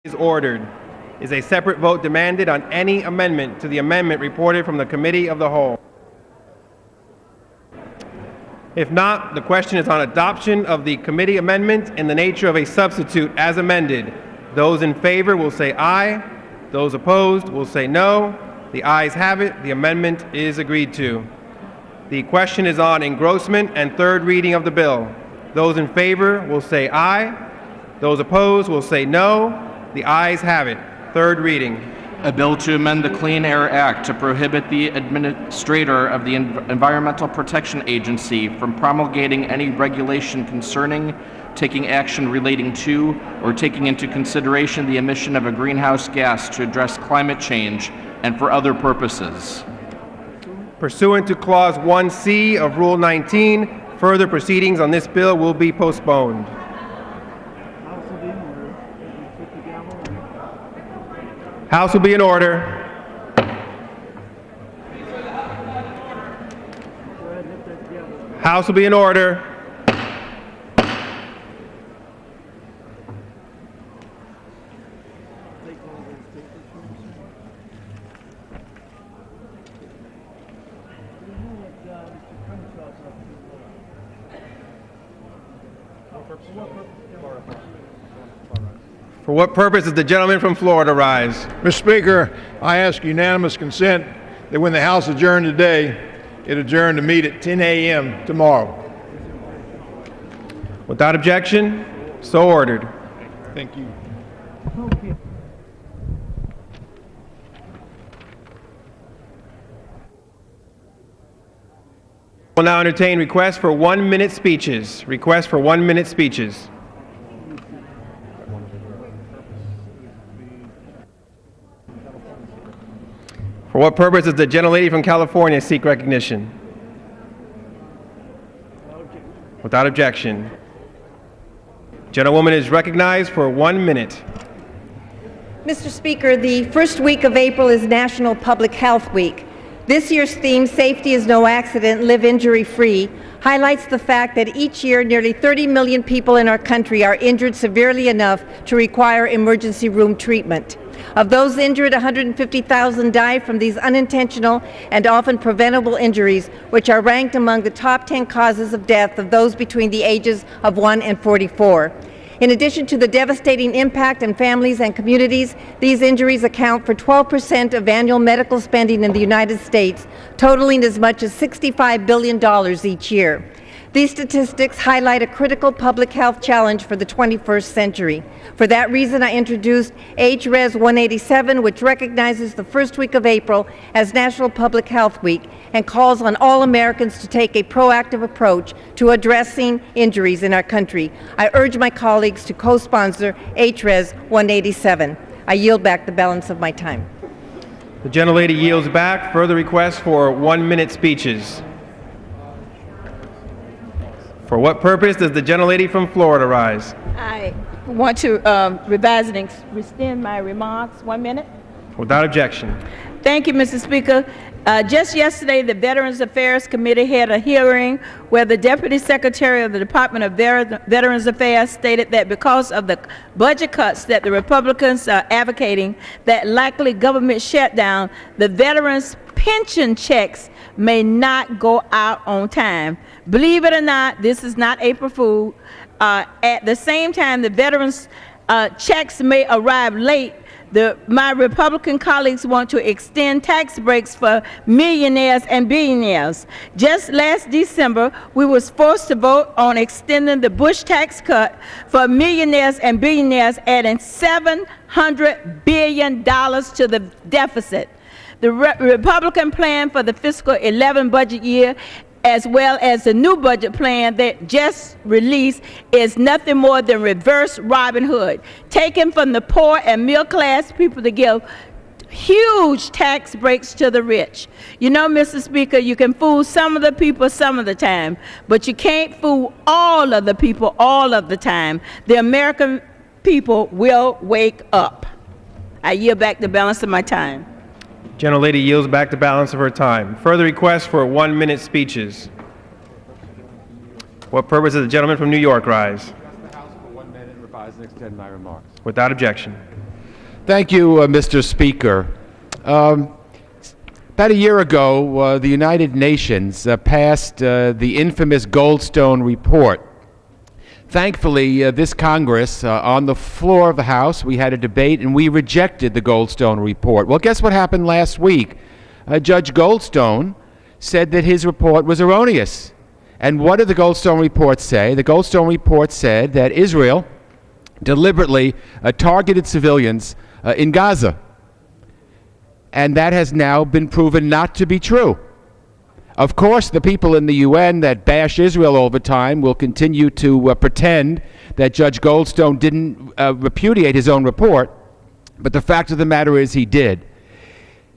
Is ordered. Is a separate vote demanded on any amendment to the amendment reported from the Committee of the Whole? If not, the question is on adoption of the committee amendment in the nature of a substitute as amended. Those in favor will say aye. Those opposed will say no. The ayes have it. The amendment is agreed to. The question is on engrossment and third reading of the bill. Those in favor will say aye. Those opposed will say no. The ayes have it. Third reading. A bill to amend the Clean Air Act to prohibit the administrator of the Environmental Protection Agency from promulgating any regulation concerning, taking action relating to, or taking into consideration the emission of a greenhouse gas to address climate change and for other purposes. Pursuant to Clause 1C of Rule 19, further proceedings on this bill will be postponed. House will be in order. House will be in order. For what purpose does the gentleman from Florida rise? Mr. Speaker, I ask unanimous consent that when the House adjourned today, it adjourn to meet at 10 a.m. tomorrow. Without objection, so ordered. Thank you. We'll now entertain requests for 1-minute speeches. Requests for 1-minute speeches. For what purpose does the gentlelady from California seek recognition? Without objection. Gentlewoman is recognized for 1 minute. Mr. Speaker, the first week of April is National Public Health Week. This year's theme, Safety is No Accident, Live Injury-Free, highlights the fact that each year nearly 30 million people in our country are injured severely enough to require emergency room treatment. Of those injured, 150,000 die from these unintentional and often preventable injuries, which are ranked among the top 10 causes of death of those between the ages of 1 and 44. In addition to the devastating impact on families and communities, these injuries account for 12% of annual medical spending in the United States, totaling as much as $65 billion each year. These statistics highlight a critical public health challenge for the 21st century. For that reason, I introduced H.Res. 187, which recognizes the first week of April as National Public Health Week and calls on all Americans to take a proactive approach to addressing injuries in our country. I urge my colleagues to co-sponsor H.Res. 187. I yield back the balance of my time. The gentlelady yields back. Further requests for 1-minute speeches. For what purpose does the gentlelady from Florida rise? I want to revise and extend my remarks. 1 minute. Without objection. Thank you, Mr. Speaker. Just yesterday, the Veterans Affairs Committee had a hearing where the Deputy Secretary of the Department of Veterans Affairs stated that because of the budget cuts that the Republicans are advocating, that likely government shutdown, the veterans' pension checks may not go out on time. Believe it or not, this is not April Fool. At the same time, the veterans' checks may arrive late. My Republican colleagues want to extend tax breaks for millionaires and billionaires. Just last December, we was forced to vote on extending the Bush tax cut for millionaires and billionaires, adding $700 billion to the deficit. The Republican plan for the fiscal 11 budget year, as well as the new budget plan that just released, is nothing more than reverse Robin Hood, taken from the poor and middle-class people to give huge tax breaks to the rich. You know, Mr. Speaker, you can fool some of the people some of the time, but you can't fool all of the people all of the time. The American people will wake up. I yield back the balance of my time. Gentlelady yields back the balance of her time. Further requests for 1-minute speeches. What purpose does the gentleman from New York rise? The House for 1 minute, revise and extend my remarks. Without objection. Thank you, Mr. Speaker. About a year ago, the United Nations passed the infamous Goldstone Report. Thankfully, this Congress, on the floor of the House, we had a debate and we rejected the Goldstone Report. Well, guess what happened last week? Judge Goldstone said that his report was erroneous. And what did the Goldstone Report say? The Goldstone Report said that Israel deliberately targeted civilians in Gaza. And that has now been proven not to be true. Of course, the people in the UN that bash Israel all the time will continue to pretend that Judge Goldstone didn't repudiate his own report, but the fact of the matter is he did.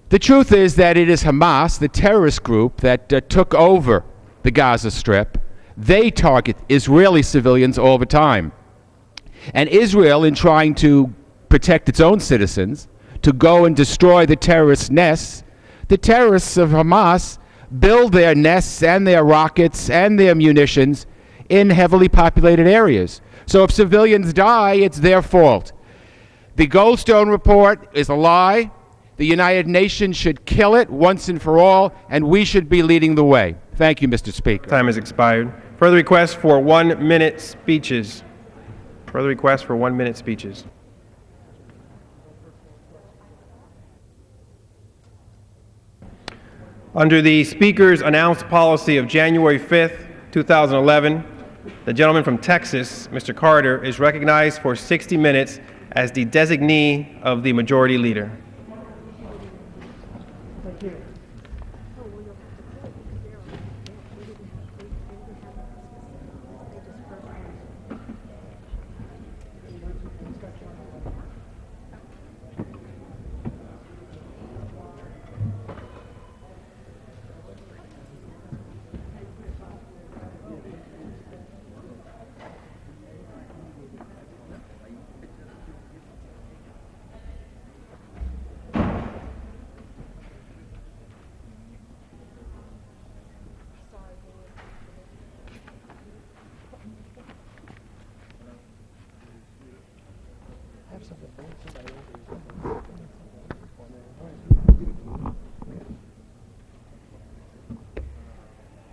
The truth is that it is Hamas, the terrorist group that took over the Gaza Strip. They target Israeli civilians all the time. And Israel, in trying to protect its own citizens, to go and destroy the terrorist nests, the terrorists of Hamas build their nests and their rockets and their munitions in heavily populated areas. So if civilians die, it's their fault. The Goldstone Report is a lie. The United Nations should kill it once and for all, and we should be leading the way. Thank you, Mr. Speaker. Time has expired. Further requests for 1-minute speeches. Further requests for 1-minute speeches. Under the Speaker's announced policy of January 5th, 2011, the gentleman from Texas, Mr. Carter, is recognized for 60 minutes as the designee of the Majority Leader.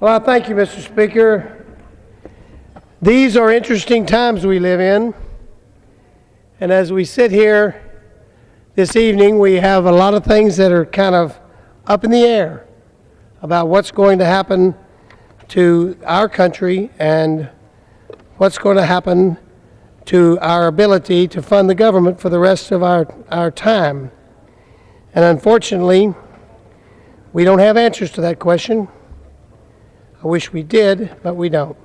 Well, thank you, Mr. Speaker. These are interesting times we live in. And as we sit here this evening, we have a lot of things that are kind of up in the air about what's going to happen to our country and what's going to happen to our ability to fund the government for the rest of our time. And unfortunately, we don't have answers to that question. I wish we did, but we don't.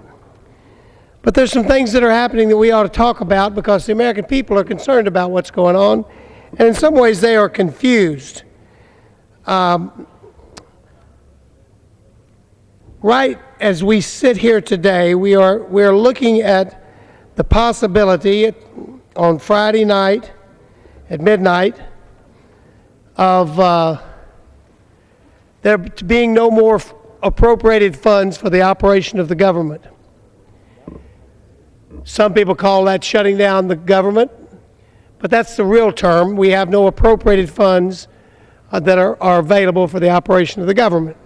But there's some things that are happening that we ought to talk about because the American people are concerned about what's going on, and in some ways they are confused. Right as we sit here today, we're looking at the possibility on Friday night at midnight of there being no more appropriated funds for the operation of the government. Some people call that shutting down the government, but that's the real term. We have no appropriated funds that are available for the operation of the government.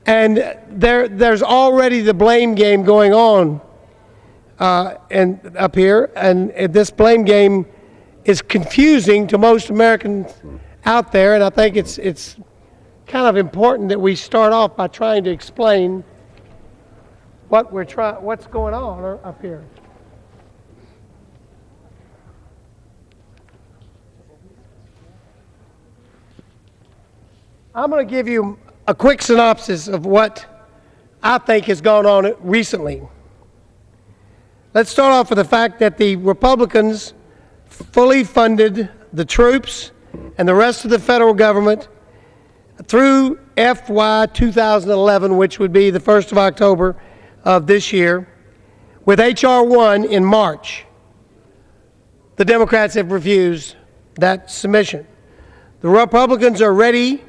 And there's already the blame game going on and up here, and this blame game is confusing to most Americans out there, and I think it's kind of important that we start off by trying to explain what's going on up here. I'm going to give you a quick synopsis of what I think has gone on recently. Let's start off with the fact that the Republicans fully funded the troops and the rest of the federal government through FY 2011, which would be the 1st of October of this year, with H.R. 1 in March. The Democrats have refused that submission. The Republicans are ready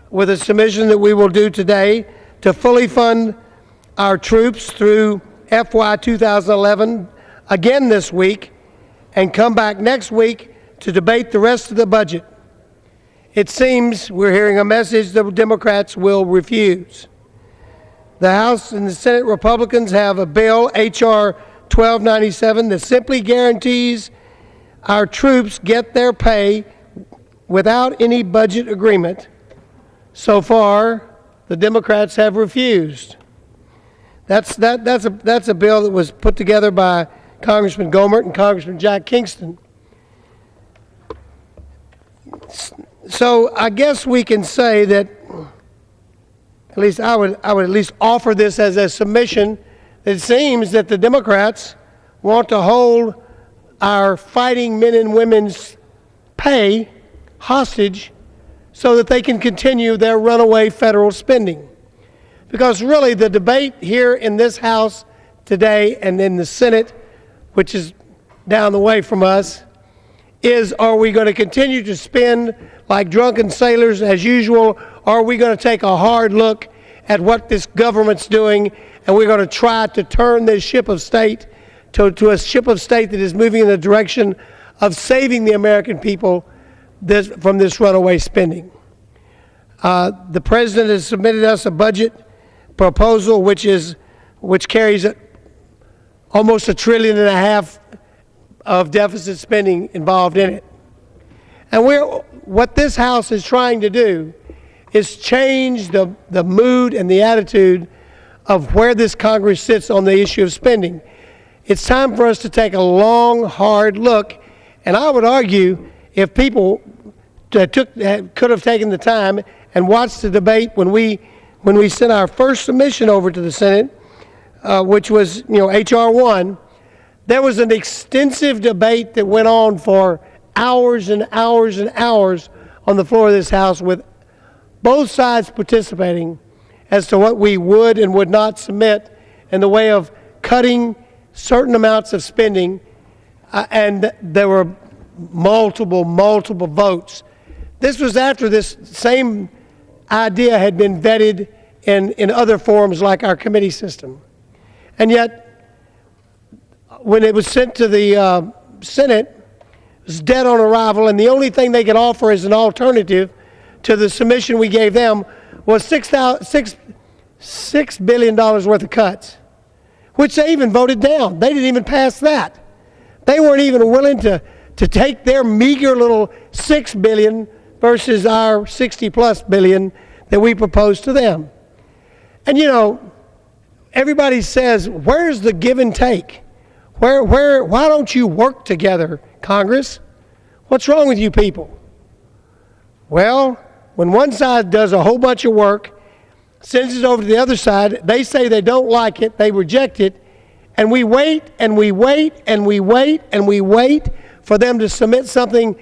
with a submission that we will do today to fully fund our troops through FY 2011 again this week and come back next week to debate the rest of the budget. It seems we're hearing a message the Democrats will refuse. The House and the Senate Republicans have a bill, H.R. 1297, that simply guarantees our troops get their pay without any budget agreement. So far, the Democrats have refused. That's a bill that was put together by Congressman Gohmert and Congressman Jack Kingston. So I guess we can say that, at least I would at least offer this as a submission, that it seems that the Democrats want to hold our fighting men and women's pay hostage so that they can continue their runaway federal spending. Because really the debate here in this House today and in the Senate, which is down the way from us, is, are we going to continue to spend like drunken sailors as usual, or are we going to take a hard look at what this government's doing, and we're going to try to turn this ship of state to a ship of state that is moving in the direction of saving the American people from this runaway spending. The President has submitted us a budget proposal which carries almost $1.5 trillion of deficit spending involved in it. And what this House is trying to do is change the mood and the attitude of where this Congress sits on the issue of spending. It's time for us to take a long, hard look, and I would argue if people could have taken the time and watched the debate when we sent our first submission over to the Senate, which was H.R. 1, there was an extensive debate that went on for hours and hours and hours on the floor of this House, with both sides participating as to what we would and would not submit in the way of cutting certain amounts of spending, and there were multiple votes. This was after this same idea had been vetted in other forums like our committee system. And yet, when it was sent to the Senate, it was dead on arrival, and the only thing they could offer as an alternative to the submission we gave them was $6 billion worth of cuts, which they even voted down. They didn't even pass that. They weren't even willing to take their meager little $6 billion versus our $60+ billion that we proposed to them. And everybody says, where's the give and take? Why don't you work together, Congress? What's wrong with you people? Well, when one side does a whole bunch of work, sends it over to the other side, they say they don't like it, they reject it, and we wait and we wait and we wait and we wait for them to submit something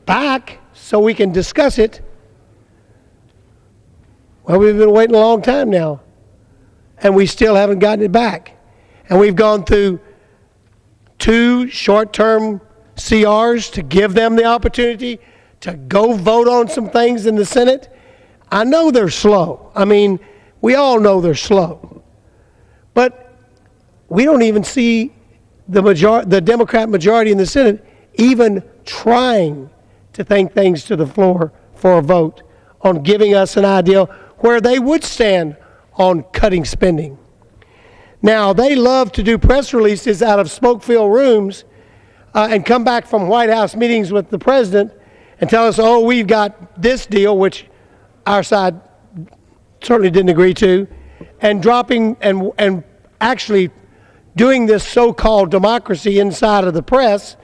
back so we can discuss it. Well, we've been waiting a long time now, and we still haven't gotten it back. And we've gone through 2 short-term CRs to give them the opportunity to go vote on some things in the Senate. I know they're slow. I mean, we all know they're slow. But we don't even see the Democrat majority in the Senate even trying to take things to the floor for a vote on giving us an idea where they would stand on cutting spending. Now, they love to do press releases out of smoke-filled rooms and come back from White House meetings with the president and tell us, oh, we've got this deal, which our side certainly didn't agree to, and dropping and actually doing this so-called democracy inside of the press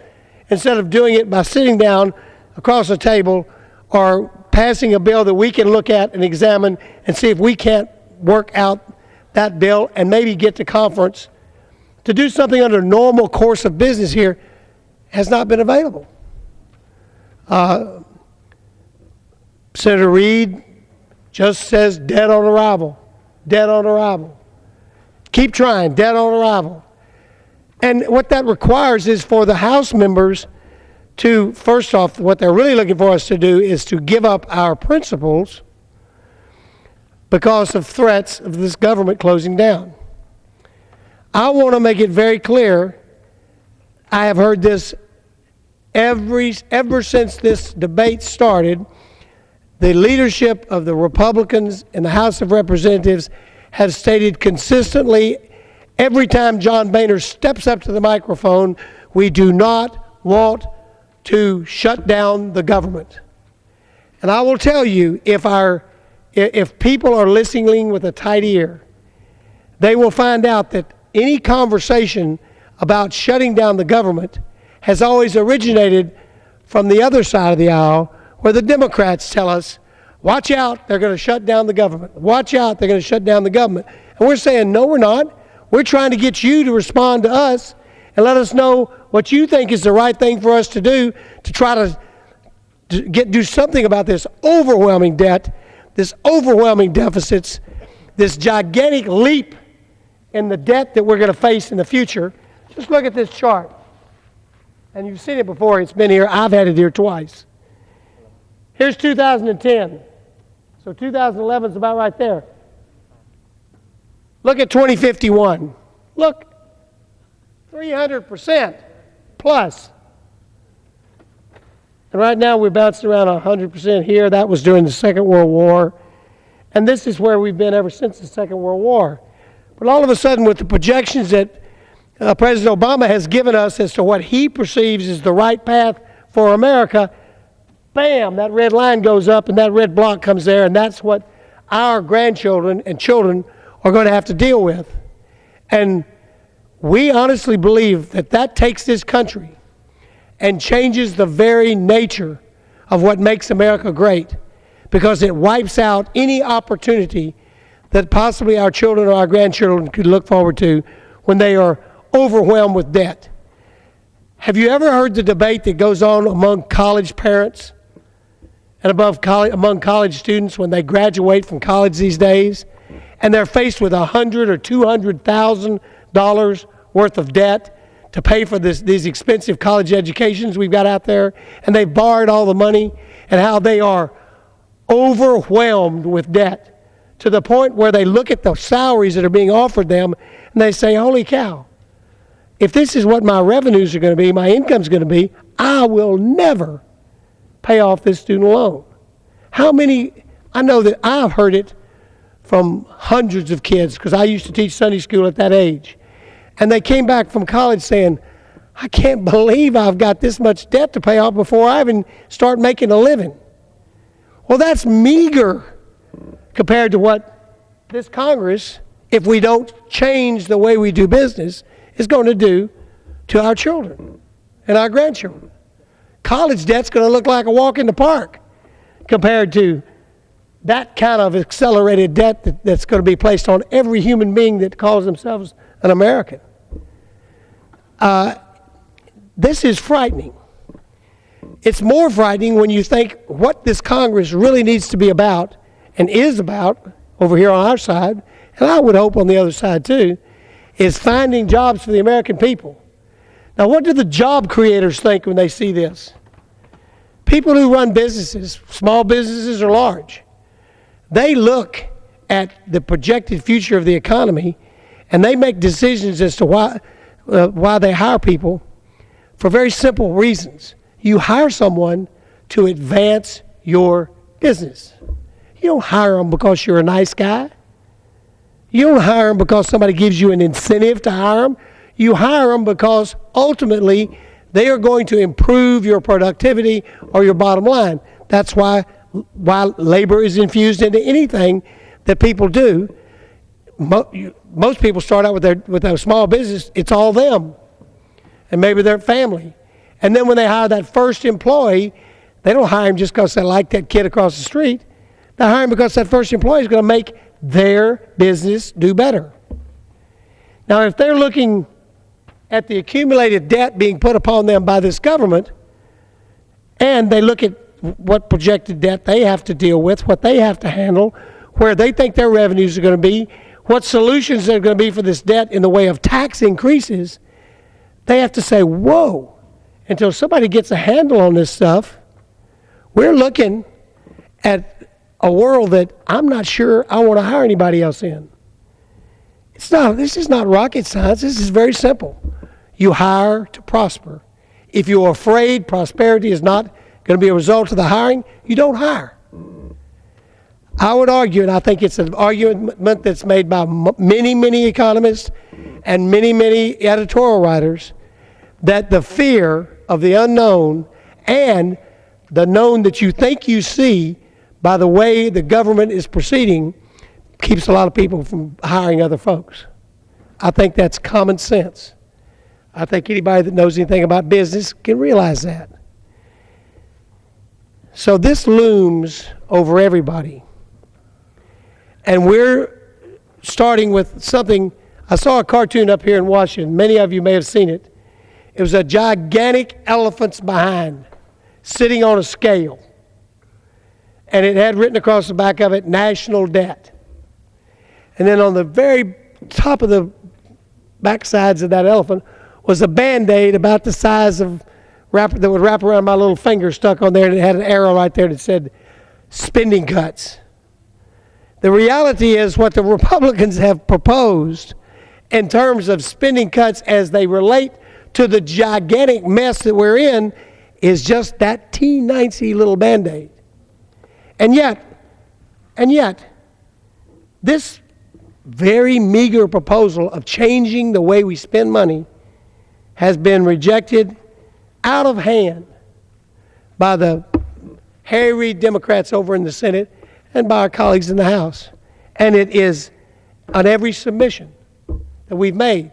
instead of doing it by sitting down across the table or passing a bill that we can look at and examine and see if we can't work out that bill and maybe get to conference to do something under normal course of business here has not been available. Senator Reid just says dead on arrival, dead on arrival. Keep trying, dead on arrival. And what that requires is for the House members to, first off, what they're really looking for us to do is to give up our principles because of threats of this government closing down. I want to make it very clear, I have heard this Ever since this debate started, the leadership of the Republicans in the House of Representatives have stated consistently, every time John Boehner steps up to the microphone, we do not want to shut down the government. And I will tell you, if people are listening with a tight ear, they will find out that any conversation about shutting down the government has always originated from the other side of the aisle, where the Democrats tell us, watch out, they're going to shut down the government. Watch out, they're going to shut down the government. And we're saying, no, we're not. We're trying to get you to respond to us and let us know what you think is the right thing for us to do to try to do something about this overwhelming debt, this overwhelming deficits, this gigantic leap in the debt that we're going to face in the future. Just look at this chart. And you've seen it before. It's been here. I've had it here twice. Here's 2010. So 2011 is about right there. Look at 2051. Look, 300% plus. And right now we're bouncing around 100% here. That was during the Second World War. And this is where we've been ever since the Second World War. But all of a sudden, with the projections that President Obama has given us as to what he perceives is the right path for America, bam, that red line goes up and that red block comes there, and that's what our grandchildren and children are going to have to deal with. And we honestly believe that that takes this country and changes the very nature of what makes America great, because it wipes out any opportunity that possibly our children or our grandchildren could look forward to when they are overwhelmed with debt. Have you ever heard the debate that goes on among college parents and among college students when they graduate from college these days, and they're faced with $100,000 or $200,000 worth of debt to pay for these expensive college educations we've got out there, and they've borrowed all the money, and how they are overwhelmed with debt to the point where they look at the salaries that are being offered them and they say, holy cow, if this is what my revenues are going to be, my income's going to be, I will never pay off this student loan. How many, I know that I've heard it from hundreds of kids, because I used to teach Sunday school at that age, and they came back from college saying, I can't believe I've got this much debt to pay off before I even start making a living. Well, that's meager compared to what this Congress, if we don't change the way we do business, is going to do to our children and our grandchildren. College debt's going to look like a walk in the park compared to that kind of accelerated debt that's going to be placed on every human being that calls themselves an American. This is frightening. It's more frightening when you think what this Congress really needs to be about and is about over here on our side, and I would hope on the other side too, is finding jobs for the American people. Now, what do the job creators think when they see this? People who run businesses, small businesses or large, they look at the projected future of the economy and they make decisions as to why they hire people for very simple reasons. You hire someone to advance your business. You don't hire them because you're a nice guy. You don't hire them because somebody gives you an incentive to hire them. You hire them because ultimately they are going to improve your productivity or your bottom line. That's why labor is infused into anything that people do. Most people start out with a small business, it's all them and maybe their family. And then when they hire that first employee, they don't hire him just because they like that kid across the street. They hire him because that first employee is going to make their business do better. Now, if they're looking at the accumulated debt being put upon them by this government, and they look at what projected debt they have to deal with, what they have to handle, where they think their revenues are going to be, what solutions are going to be for this debt in the way of tax increases, they have to say, whoa, until somebody gets a handle on this stuff, we're looking at a world that I'm not sure I want to hire anybody else in. This is not rocket science. This is very simple. You hire to prosper. If you're afraid prosperity is not going to be a result of the hiring, you don't hire. I would argue, and I think it's an argument that's made by many, many economists and many, many editorial writers, that the fear of the unknown and the known that you think you see by the way the government is proceeding keeps a lot of people from hiring other folks. I think that's common sense. I think anybody that knows anything about business can realize that. So this looms over everybody. And we're starting with something. I saw a cartoon up here in Washington. Many of you may have seen it. It was a gigantic elephant's behind sitting on a scale. And it had written across the back of it, national debt. And then on the very top of the backsides of that elephant was a Band-Aid about the size of that would wrap around my little finger stuck on there, and it had an arrow right there that said spending cuts. The reality is what the Republicans have proposed in terms of spending cuts as they relate to the gigantic mess that we're in is just that teensy little Band-Aid. And yet, this very meager proposal of changing the way we spend money has been rejected out of hand by the Harry Reid Democrats over in the Senate and by our colleagues in the House. And it is on every submission that we've made,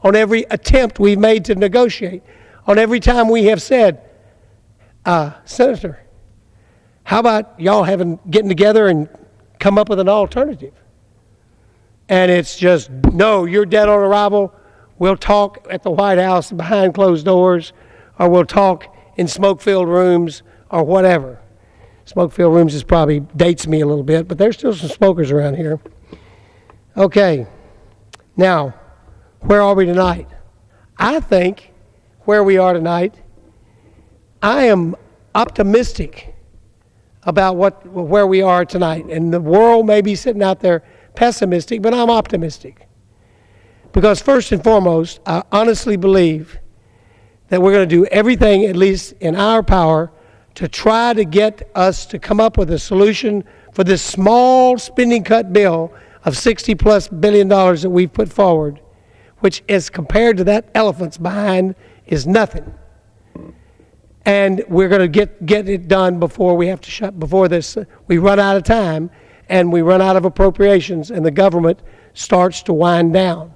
on every attempt we've made to negotiate, on every time we have said, Senator, how about y'all getting together and come up with an alternative? And it's just, no, you're dead on arrival. We'll talk at the White House behind closed doors, or we'll talk in smoke-filled rooms, or whatever. Smoke-filled rooms probably dates me a little bit, but there's still some smokers around here. Okay, now, where are we tonight? I think where we are tonight, I am optimistic about where we are tonight. And the world may be sitting out there pessimistic, but I'm optimistic. Because first and foremost, I honestly believe that we're going to do everything, at least in our power, to try to get us to come up with a solution for this small spending cut bill of $60+ billion that we've put forward, which is compared to that elephant's behind is nothing. And we're going to get it done before we have to before we run out of time and we run out of appropriations and the government starts to wind down.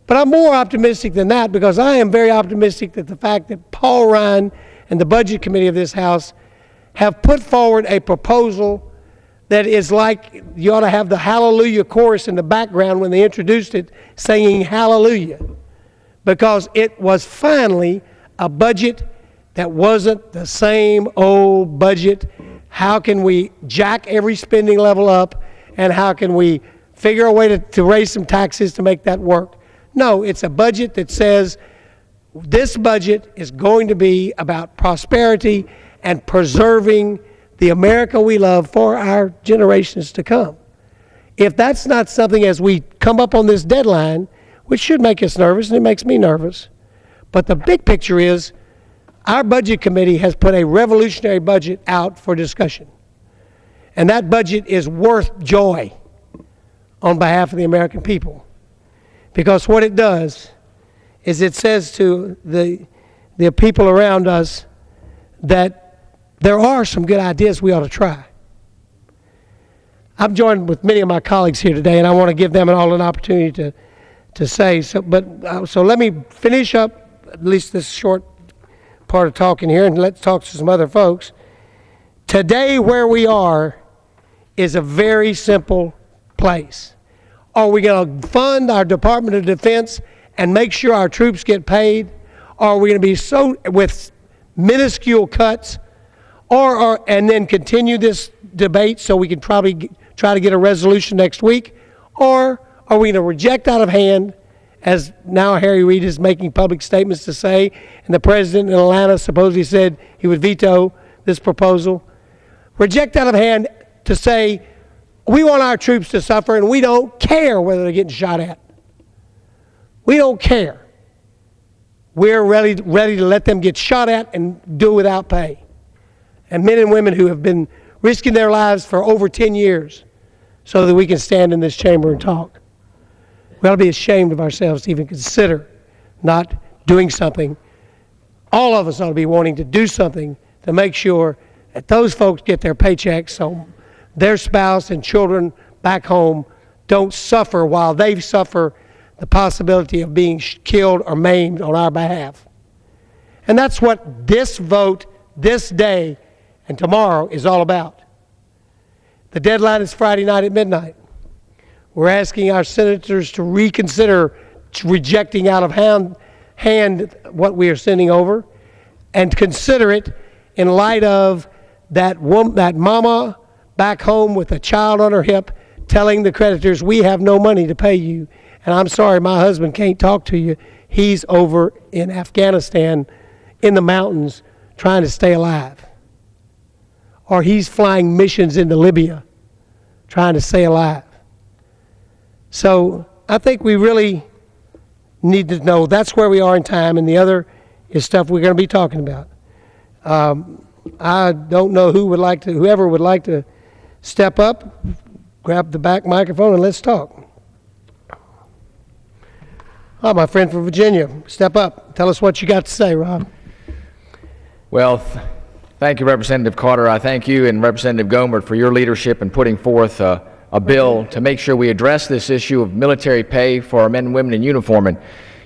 But I'm more optimistic than that, because I am very optimistic that the fact that Paul Ryan and the Budget Committee of this House have put forward a proposal that is like you ought to have the Hallelujah chorus in the background when they introduced it, singing Hallelujah, because it was finally a budget that wasn't the same old budget. How can we jack every spending level up, and how can we figure a way to raise some taxes to make that work? No, it's a budget that says this budget is going to be about prosperity and preserving the America we love for our generations to come. If that's not something, as we come up on this deadline, which should make us nervous, and it makes me nervous, but the big picture is our Budget Committee has put a revolutionary budget out for discussion. And that budget is worth joy on behalf of the American people. Because what it does is it says to the people around us that there are some good ideas we ought to try. I'm joined with many of my colleagues here today, and I want to give them all an opportunity to say. So let me finish up at least this short part of talking here, and let's talk to some other folks. Today, where we are is a very simple place. Are we going to fund our Department of Defense and make sure our troops get paid? Or are we going to be so with minuscule cuts, and then continue this debate so we can probably try to get a resolution next week? Or are we going to reject out of hand, as now Harry Reid is making public statements to say, and the president in Atlanta supposedly said he would veto this proposal? Reject out of hand to say, we want our troops to suffer, and we don't care whether they're getting shot at. We don't care. we're ready to let them get shot at and do it without pay. And men and women who have been risking their lives for over 10 years so that we can stand in this chamber and talk. We ought to be ashamed of ourselves to even consider not doing something. All of us ought to be wanting to do something to make sure that those folks get their paychecks so their spouse and children back home don't suffer while they suffer the possibility of being killed or maimed on our behalf. And that's what this vote, this day, and tomorrow is all about. The deadline is Friday night at midnight. We're asking our senators to reconsider rejecting out of hand what we are sending over and consider it in light of that mama back home with a child on her hip telling the creditors, we have no money to pay you. And I'm sorry, my husband can't talk to you. He's over in Afghanistan in the mountains trying to stay alive. Or he's flying missions into Libya trying to stay alive. So I think we really need to know that's where we are in time, and the other is stuff we're going to be talking about. I don't know whoever would like to step up, grab the back microphone, and let's talk. Oh, my friend from Virginia, step up. Tell us what you got to say, Rob. Well, thank you, Representative Carter. I thank you and Representative Gohmert for your leadership in putting forth a bill to make sure we address this issue of military pay for our men and women in uniform. And,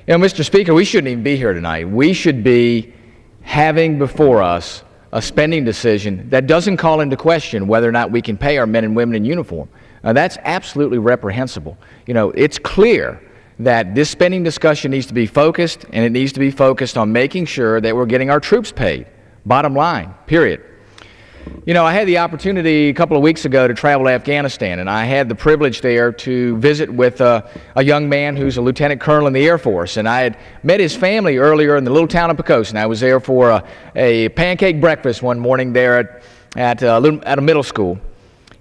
you know, Mr. Speaker, we shouldn't even be here tonight. We should be having before us a spending decision that doesn't call into question whether or not we can pay our men and women in uniform. That's absolutely reprehensible. You know, it's clear that this spending discussion needs to be focused, and it needs to be focused on making sure that we're getting our troops paid. Bottom line, period. You know, I had the opportunity a couple of weeks ago to travel to Afghanistan, and I had the privilege there to visit with a young man who's a lieutenant colonel in the Air Force, and I had met his family earlier in the little town of Pocosin. I was there for a pancake breakfast one morning there at a middle school,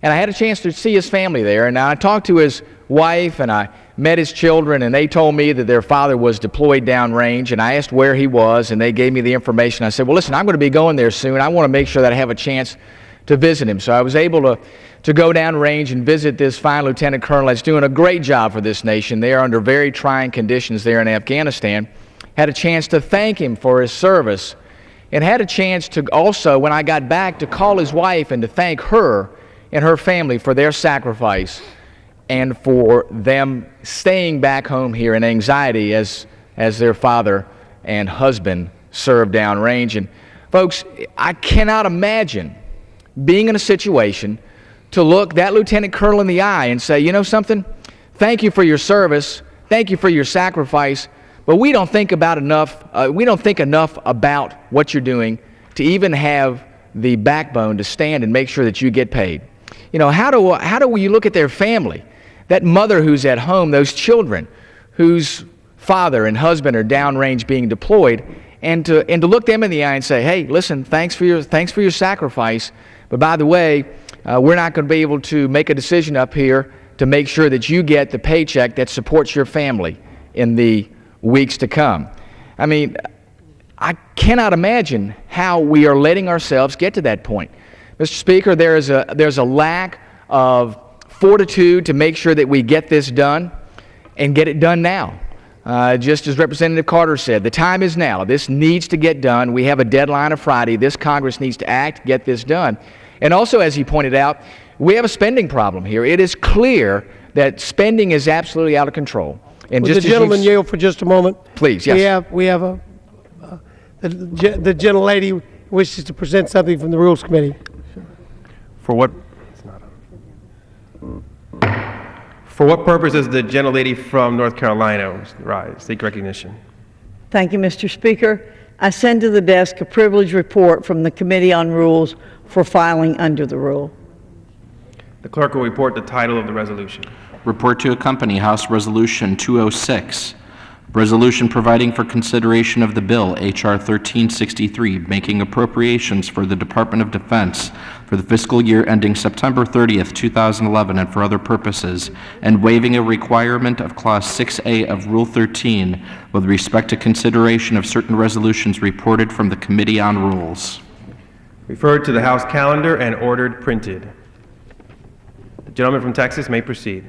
and I had a chance to see his family there, and I talked to his wife, and I met his children, and they told me that their father was deployed downrange, and I asked where he was, and they gave me the information. I said, well, listen, I'm going to be going there soon. I want to make sure that I have a chance to visit him. So I was able to go downrange and visit this fine lieutenant colonel that's doing a great job for this nation. They are under very trying conditions there in Afghanistan. Had a chance to thank him for his service, and had a chance to also, when I got back, to call his wife and to thank her and her family for their sacrifice and for them staying back home here in anxiety as their father and husband served downrange. And folks, I cannot imagine being in a situation to look that lieutenant colonel in the eye and say, you know something, thank you for your service, thank you for your sacrifice, but we don't think enough about what you're doing to even have the backbone to stand and make sure that you get paid. You know, how do you look at their family? That mother who's at home, those children whose father and husband are downrange being deployed, and to look them in the eye and say, hey, listen, thanks for your sacrifice, but by the way, we're not going to be able to make a decision up here to make sure that you get the paycheck that supports your family in the weeks to come. I mean, I cannot imagine how we are letting ourselves get to that point. Mr. Speaker, there's a lack of fortitude to make sure that we get this done and get it done now. Just as Representative Carter said, the time is now. This needs to get done. We have a deadline of Friday. This Congress needs to act, get this done. And also, as he pointed out, we have a spending problem here. It is clear that spending is absolutely out of control. And Would the gentleman yield for just a moment? Please, yes. We have the gentlelady wishes to present something from the Rules Committee. For what purpose does the gentlelady from North Carolina rise? Seek recognition. Thank you, Mr. Speaker. I send to the desk a privileged report from the Committee on Rules for filing under the rule. The clerk will report the title of the resolution. Report to accompany House Resolution 206, Resolution providing for consideration of the bill, H.R. 1363, making appropriations for the Department of Defense for the fiscal year ending September 30th, 2011, and for other purposes, and waiving a requirement of Clause 6A of Rule 13 with respect to consideration of certain resolutions reported from the Committee on Rules. Referred to the House calendar and ordered printed. The gentleman from Texas may proceed.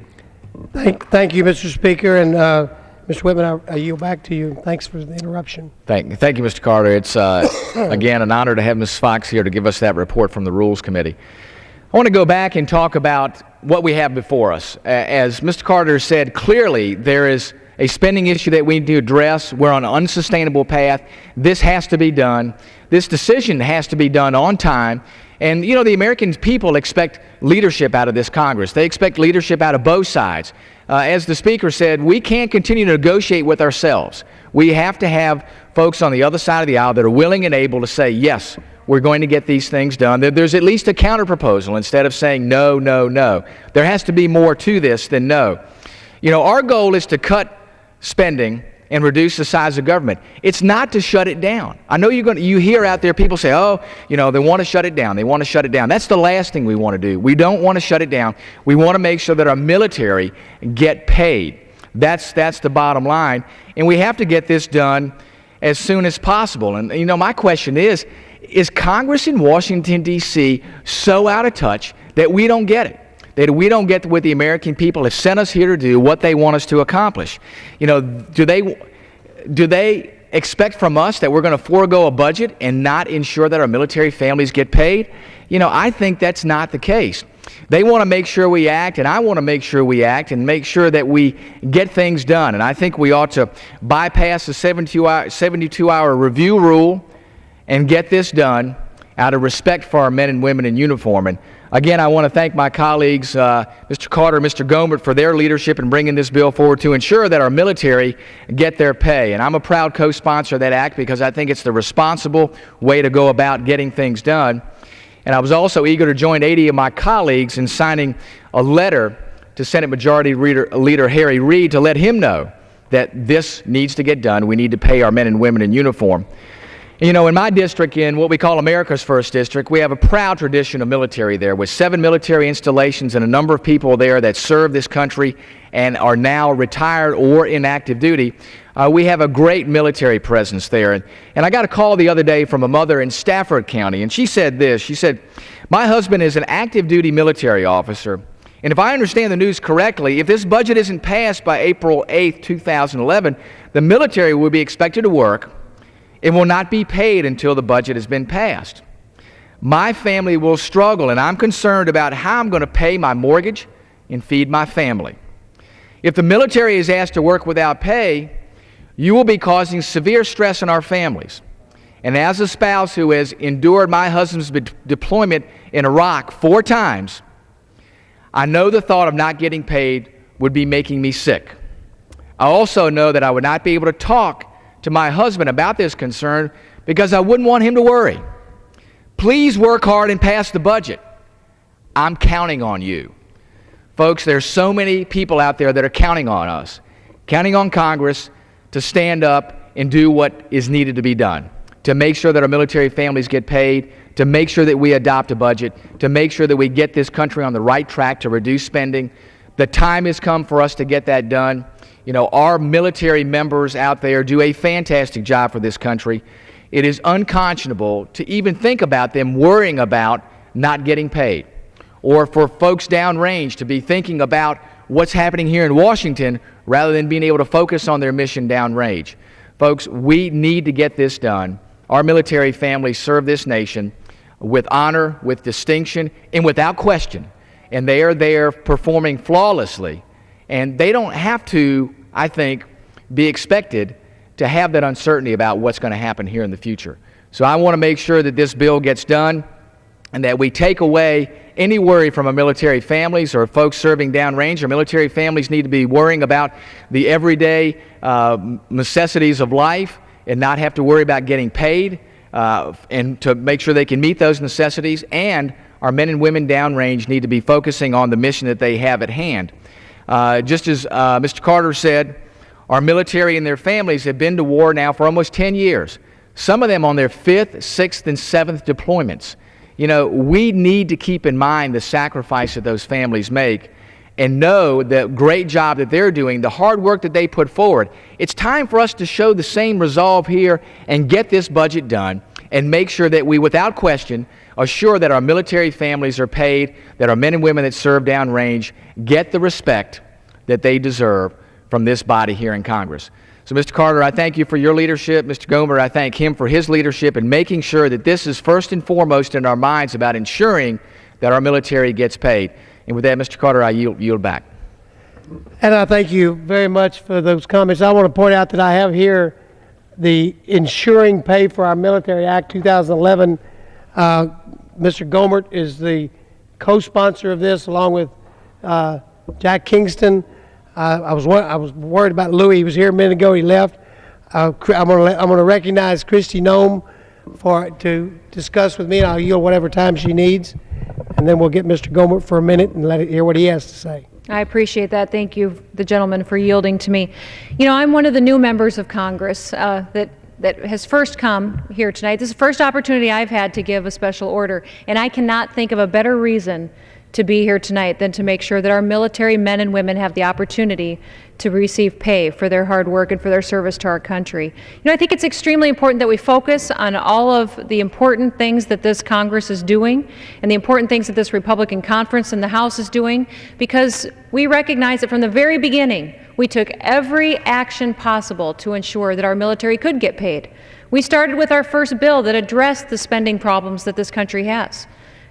Thank you, Mr. Speaker, and Mr. Whitman, I yield back to you. Thanks for the interruption. Thank you, Mr. Carter. It's, again, an honor to have Ms. Fox here to give us that report from the Rules Committee. I want to go back and talk about what we have before us. As Mr. Carter said, clearly there is a spending issue that we need to address. We're on an unsustainable path. This has to be done. This decision has to be done on time. And, you know, the American people expect leadership out of this Congress. They expect leadership out of both sides. As the Speaker said, we can't continue to negotiate with ourselves. We have to have folks on the other side of the aisle that are willing and able to say, yes, we're going to get these things done. There's at least a counterproposal instead of saying no, no, no. There has to be more to this than no. You know, our goal is to cut spending and reduce the size of government. It's not to shut it down. I know you hear out there people say, oh, you know, they want to shut it down. They want to shut it down. That's the last thing we want to do. We don't want to shut it down. We want to make sure that our military get paid. That's the bottom line. And we have to get this done as soon as possible. And, you know, my question is Congress in Washington, D.C. so out of touch that we don't get it? That we don't get what the American people have sent us here to do, what they want us to accomplish. You know, do they expect from us that we're going to forego a budget and not ensure that our military families get paid? You know, I think that's not the case. They want to make sure we act, and I want to make sure we act and make sure that we get things done. And I think we ought to bypass the 72-hour review rule and get this done out of respect for our men and women in uniform. And again, I want to thank my colleagues, Mr. Carter, Mr. Gohmert, for their leadership in bringing this bill forward to ensure that our military get their pay. And I'm a proud co-sponsor of that act because I think it's the responsible way to go about getting things done. And I was also eager to join 80 of my colleagues in signing a letter to Senate Majority Leader Harry Reid to let him know that this needs to get done. We need to pay our men and women in uniform. You know, in my district, in what we call America's First District, we have a proud tradition of military there with 7 military installations and a number of people there that serve this country and are now retired or in active duty. We have a great military presence there. And I got a call the other day from a mother in Stafford County, and she said this. She said, my husband is an active duty military officer, and if I understand the news correctly, if this budget isn't passed by April 8th, 2011, the military will be expected to work. It will not be paid until the budget has been passed. My family will struggle, and I'm concerned about how I'm going to pay my mortgage and feed my family. If the military is asked to work without pay, you will be causing severe stress on our families. And as a spouse who has endured my husband's deployment in Iraq 4 times, I know the thought of not getting paid would be making me sick. I also know that I would not be able to talk to my husband about this concern because I wouldn't want him to worry. Please work hard and pass the budget. I'm counting on you. Folks, there's so many people out there that are counting on us, counting on Congress to stand up and do what is needed to be done, to make sure that our military families get paid, to make sure that we adopt a budget, to make sure that we get this country on the right track to reduce spending. The time has come for us to get that done. You know, our military members out there do a fantastic job for this country. It is unconscionable to even think about them worrying about not getting paid, or for folks downrange to be thinking about what's happening here in Washington rather than being able to focus on their mission downrange. Folks, we need to get this done. Our military families serve this nation with honor, with distinction, and without question. And they are there performing flawlessly. And they don't have to, I think, be expected to have that uncertainty about what's going to happen here in the future. So I want to make sure that this bill gets done and that we take away any worry from our military families or folks serving downrange. Our military families need to be worrying about the everyday necessities of life and not have to worry about getting paid, and to make sure they can meet those necessities. And our men and women downrange need to be focusing on the mission that they have at hand. Just as Mr. Carter said, Our military and their families have been to war now for almost 10 years, some of them on their 5th, 6th, and 7th deployments. You know, we need to keep in mind the sacrifice that those families make and know the great job that they're doing, the hard work that they put forward. It's time for us to show the same resolve here and get this budget done and make sure that we, without question, assure that our military families are paid, that our men and women that serve downrange get the respect that they deserve from this body here in Congress. So, Mr. Carter, I thank you for your leadership. Mr. Gomer, I thank him for his leadership in making sure that this is first and foremost in our minds about ensuring that our military gets paid. And with that, Mr. Carter, I yield back. And I thank you very much for those comments. I want to point out that I have here the Ensuring Pay for Our Military Act 2011. Mr. Gomer is the co-sponsor of this, along with Jack Kingston. I was worried about Louis. He was here a minute ago. He left. I'm going to recognize Christy Nome to discuss with me, and I'll yield whatever time she needs, and then we'll get Mr. Gomer for a minute and let it hear what he has to say. I appreciate that. Thank you, the gentleman, for yielding to me. You know, I'm one of the new members of Congress that has first come here tonight. This is the first opportunity I've had to give a special order, and I cannot think of a better reason to be here tonight than to make sure that our military men and women have the opportunity to receive pay for their hard work and for their service to our country. You know, I think it's extremely important that we focus on all of the important things that this Congress is doing and the important things that this Republican conference in the House is doing, because we recognize that from the very beginning, we took every action possible to ensure that our military could get paid. We started with our first bill that addressed the spending problems that this country has.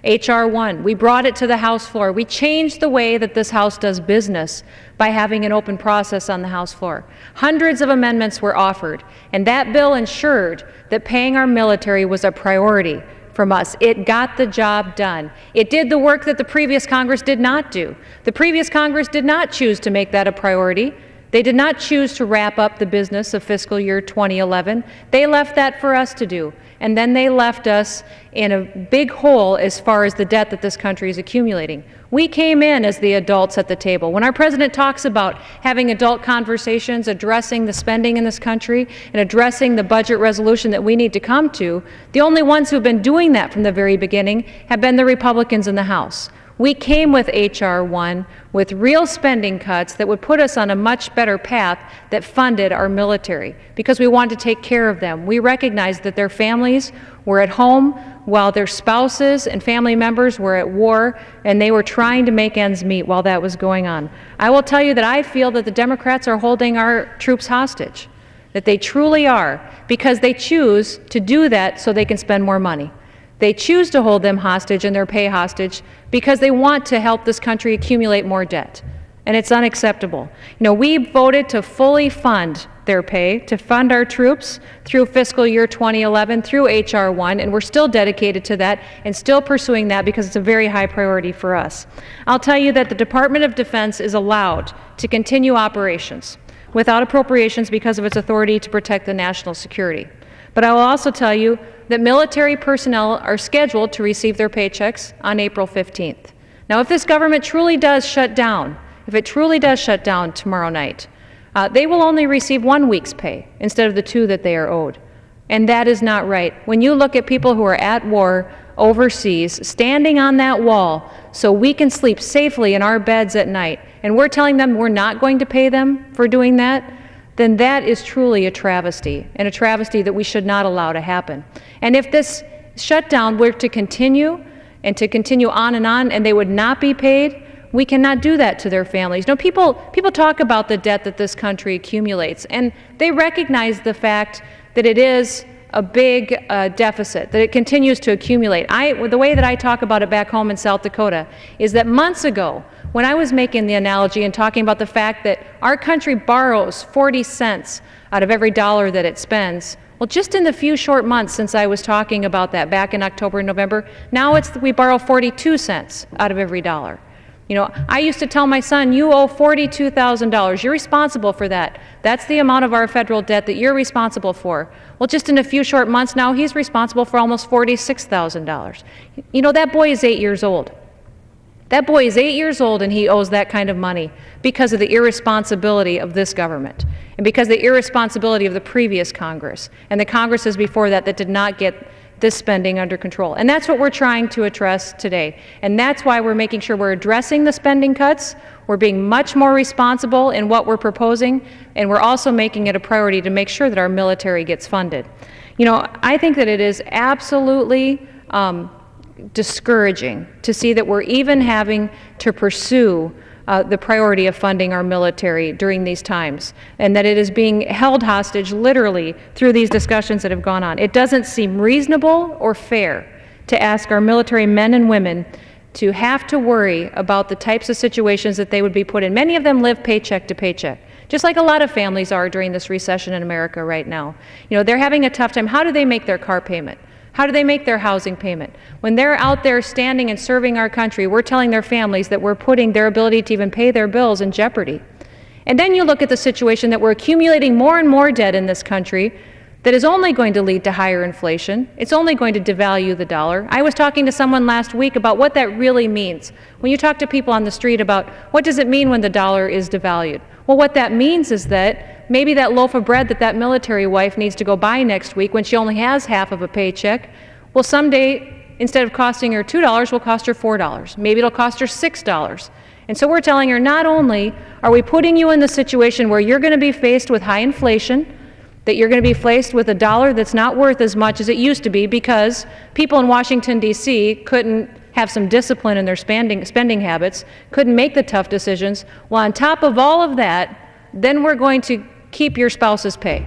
H.R. 1. We brought it to the House floor. We changed the way that this House does business by having an open process on the House floor. Hundreds of amendments were offered, and that bill ensured that paying our military was a priority from us. It got the job done. It did the work that the previous Congress did not do. The previous Congress did not choose to make that a priority. They did not choose to wrap up the business of fiscal year 2011. They left that for us to do. And then they left us in a big hole as far as the debt that this country is accumulating. We came in as the adults at the table. When our president talks about having adult conversations, addressing the spending in this country, and addressing the budget resolution that we need to come to, the only ones who've been doing that from the very beginning have been the Republicans in the House. We came with H.R. 1 with real spending cuts that would put us on a much better path that funded our military, because we wanted to take care of them. We recognized that their families were at home while their spouses and family members were at war, and they were trying to make ends meet while that was going on. I will tell you that I feel that the Democrats are holding our troops hostage, that they truly are, because they choose to do that so they can spend more money. They choose to hold them hostage and their pay hostage because they want to help this country accumulate more debt. And it's unacceptable. You know, we voted to fully fund their pay, to fund our troops through fiscal year 2011, through H.R. 1, and we're still dedicated to that and still pursuing that because it's a very high priority for us. I'll tell you that the Department of Defense is allowed to continue operations without appropriations because of its authority to protect the national security. But I will also tell you that military personnel are scheduled to receive their paychecks on April 15th. Now, if this government truly does shut down, if it truly does shut down tomorrow night, they will only receive 1 week's pay instead of the 2 that they are owed. And that is not right. When you look at people who are at war overseas, standing on that wall so we can sleep safely in our beds at night, and we're telling them we're not going to pay them for doing that, then that is truly a travesty, and a travesty that we should not allow to happen. And if this shutdown were to continue, and to continue on, and they would not be paid, we cannot do that to their families. You know, people talk about the debt that this country accumulates, and they recognize the fact that it is a big deficit, that it continues to accumulate. The way that I talk about it back home in South Dakota is that months ago, when I was making the analogy and talking about the fact that our country borrows 40 cents out of every dollar that it spends, well, just in the few short months since I was talking about that back in October and November, now we borrow 42 cents out of every dollar. You know, I used to tell my son, you owe $42,000. You're responsible for that. That's the amount of our federal debt that you're responsible for. Well, just in a few short months now, he's responsible for almost $46,000. You know, that boy is 8 years old. That boy is 8 years old and he owes that kind of money because of the irresponsibility of this government and because of the irresponsibility of the previous Congress and the Congresses before that that did not get this spending under control. And that's what we're trying to address today. And that's why we're making sure we're addressing the spending cuts. We're being much more responsible in what we're proposing, and we're also making it a priority to make sure that our military gets funded. You know, I think that it is absolutely discouraging to see that we're even having to pursue the priority of funding our military during these times, and that it is being held hostage literally through these discussions that have gone on. It doesn't seem reasonable or fair to ask our military men and women to have to worry about the types of situations that they would be put in. Many of them live paycheck to paycheck, just like a lot of families are during this recession in America right now. You know, they're having a tough time. How do they make their car payment? How do they make their housing payment? When they're out there standing and serving our country, we're telling their families that we're putting their ability to even pay their bills in jeopardy. And then you look at the situation that we're accumulating more and more debt in this country that is only going to lead to higher inflation. It's only going to devalue the dollar. I was talking to someone last week about what that really means. When you talk to people on the street about what does it mean when the dollar is devalued? Well, what that means is that maybe that loaf of bread that that military wife needs to go buy next week when she only has half of a paycheck, well, someday, instead of costing her $2, will cost her $4. Maybe it'll cost her $6. And so we're telling her, not only are we putting you in the situation where you're going to be faced with high inflation, that you're going to be faced with a dollar that's not worth as much as it used to be because people in Washington, D.C. couldn't have some discipline in their spending habits, couldn't make the tough decisions. Well, on top of all of that, then we're going to keep your spouse's pay.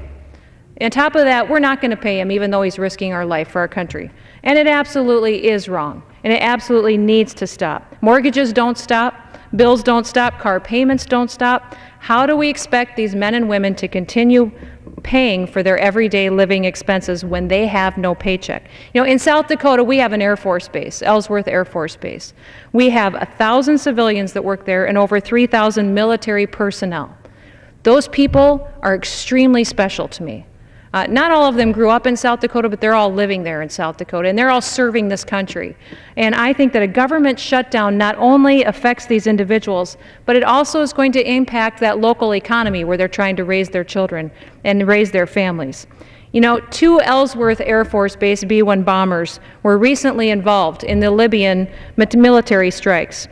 On top of that, we're not going to pay him even though he's risking our life for our country. And it absolutely is wrong, and it absolutely needs to stop. Mortgages don't stop, bills don't stop, car payments don't stop. How do we expect these men and women to continue paying for their everyday living expenses when they have no paycheck? You know, in South Dakota, we have an Air Force base, Ellsworth Air Force Base. We have 1,000 civilians that work there and over 3,000 military personnel. Those people are extremely special to me. Not all of them grew up in South Dakota, but they're all living there in South Dakota, and they're all serving this country. And I think that a government shutdown not only affects these individuals, but it also is going to impact that local economy where they're trying to raise their children and raise their families. You know, 2 Ellsworth Air Force Base B-1 bombers were recently involved in the Libyan military strikes.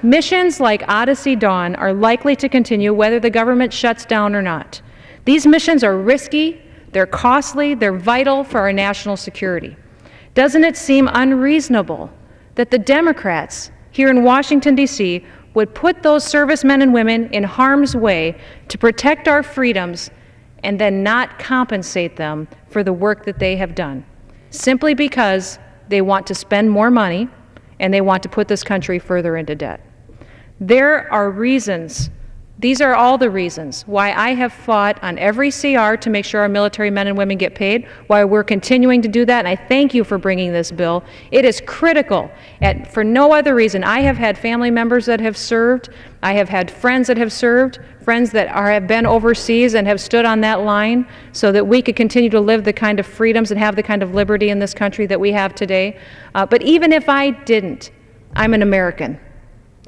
Missions like Odyssey Dawn are likely to continue whether the government shuts down or not. These missions are risky, they're costly, they're vital for our national security. Doesn't it seem unreasonable that the Democrats here in Washington, D.C. would put those servicemen and women in harm's way to protect our freedoms and then not compensate them for the work that they have done, simply because they want to spend more money and they want to put this country further into debt? There are reasons. These are all the reasons why I have fought on every CR to make sure our military men and women get paid, why we're continuing to do that, and I thank you for bringing this bill. It is critical, and for no other reason. I have had family members that have served. I have had friends that have served, friends that have been overseas and have stood on that line so that we could continue to live the kind of freedoms and have the kind of liberty in this country that we have today. But even if I didn't, I'm an American,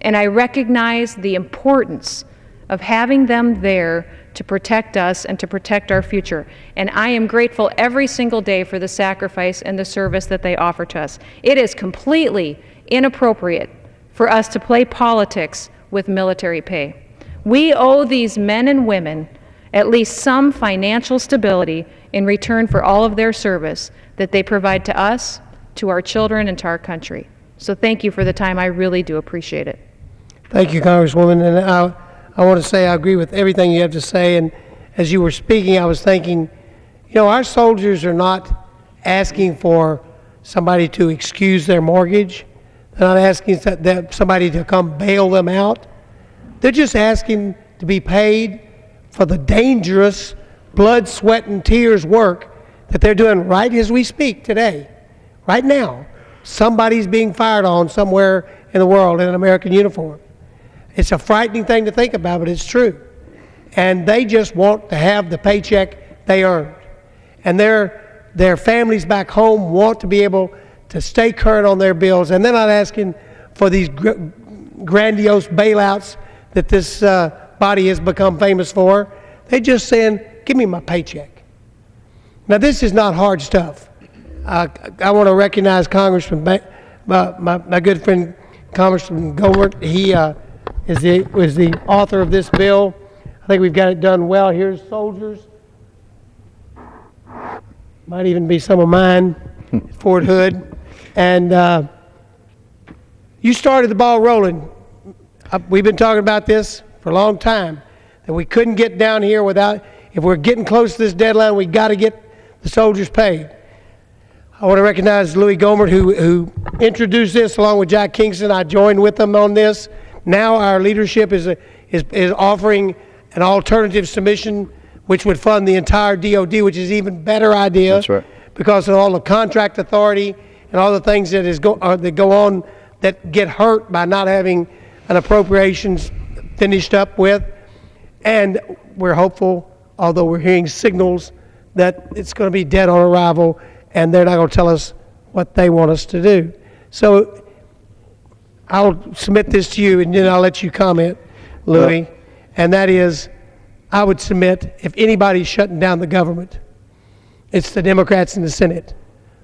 and I recognize the importance of having them there to protect us and to protect our future. And I am grateful every single day for the sacrifice and the service that they offer to us. It is completely inappropriate for us to play politics with military pay. We owe these men and women at least some financial stability in return for all of their service that they provide to us, to our children, and to our country. So thank you for the time. I really do appreciate it. Thank you, Congresswoman. And I want to say I agree with everything you have to say. And as you were speaking, I was thinking, you know, our soldiers are not asking for somebody to excuse their mortgage. They're not asking somebody to come bail them out. They're just asking to be paid for the dangerous blood, sweat, and tears work that they're doing right as we speak today. Right now, somebody's being fired on somewhere in the world in an American uniform. It's a frightening thing to think about, but it's true. And they just want to have the paycheck they earned. And their families back home want to be able to stay current on their bills, and they're not asking for these grandiose bailouts that this body has become famous for. They're just saying, give me my paycheck. Now, this is not hard stuff. I want to recognize Congressman, my good friend Congressman Gohmert. He was the author of this bill. I think we've got it done well. Here's soldiers. Might even be some of mine, Fort Hood. And you started the ball rolling. We've been talking about this for a long time, that we couldn't get down here without, if we're getting close to this deadline, we got to get the soldiers paid. I want to recognize Louis Gohmert, who introduced this along with Jack Kingston. I joined with them on this. Now our leadership is offering an alternative submission which would fund the entire DOD, which is an even better idea. That's right. Because of all the contract authority and all the things that go on that get hurt by not having an appropriations finished up with. And we're hopeful, although we're hearing signals that it's going to be dead on arrival and they're not going to tell us what they want us to do. So I'll submit this to you and then I'll let you comment, Louis. And that is, I would submit, if anybody's shutting down the government, it's the Democrats in the Senate,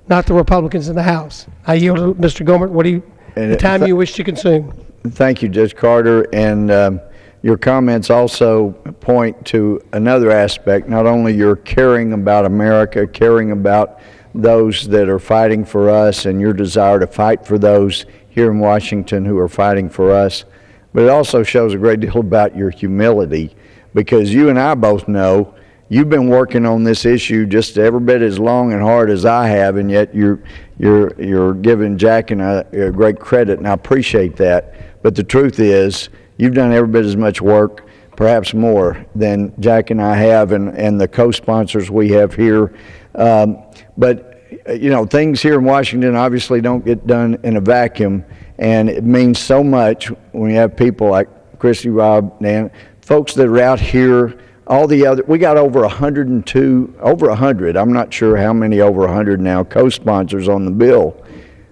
not the Republicans in the House. I yield to Mr. Gohmert. The time you wish to consume. Thank you, Judge Carter. And your comments also point to another aspect, not only your caring about America, caring about those that are fighting for us and your desire to fight for those here in Washington who are fighting for us, but it also shows a great deal about your humility, because you and I both know you've been working on this issue just every bit as long and hard as I have, and yet you're giving Jack and I a great credit, and I appreciate that. But the truth is, you've done every bit as much work, perhaps more, than Jack and I have, and the co-sponsors we have here. But you know, things here in Washington obviously don't get done in a vacuum, and it means so much when you have people like Christy, Rob, Dan, folks that are out here. All the other, we got over 100, I'm not sure how many over 100 now, co-sponsors on the bill.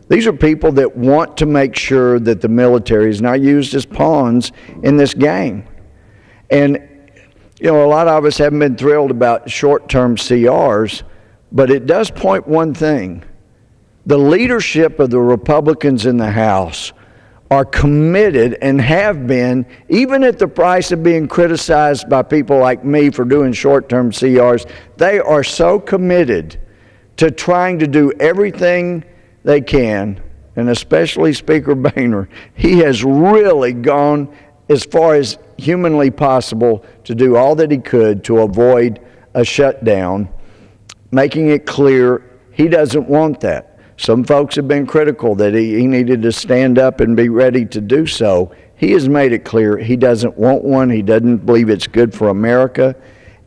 These are people that want to make sure that the military is not used as pawns in this game. And, you know, a lot of us haven't been thrilled about short-term CRs, but it does point one thing. The leadership of the Republicans in the House are committed and have been, even at the price of being criticized by people like me for doing short-term CRs, they are so committed to trying to do everything they can, and especially Speaker Boehner. He has really gone as far as humanly possible to do all that he could to avoid a shutdown, making it clear he doesn't want that. Some folks have been critical that he needed to stand up and be ready to do so. He has made it clear he doesn't want one. He doesn't believe it's good for America.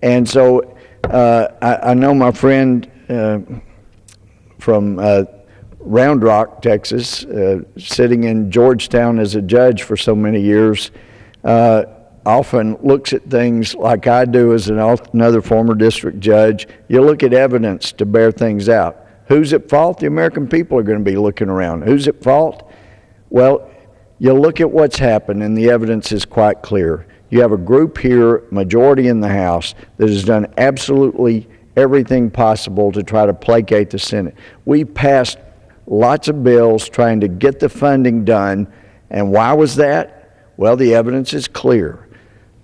And so I know my friend from Round Rock, Texas, sitting in Georgetown as a judge for so many years, often looks at things like I do as another former district judge. You look at evidence to bear things out. Who's at fault? The American people are going to be looking around. Who's at fault? Well, you look at what's happened, and the evidence is quite clear. You have a group here, majority in the House, that has done absolutely everything possible to try to placate the Senate. We passed lots of bills trying to get the funding done, and why was that? Well, the evidence is clear.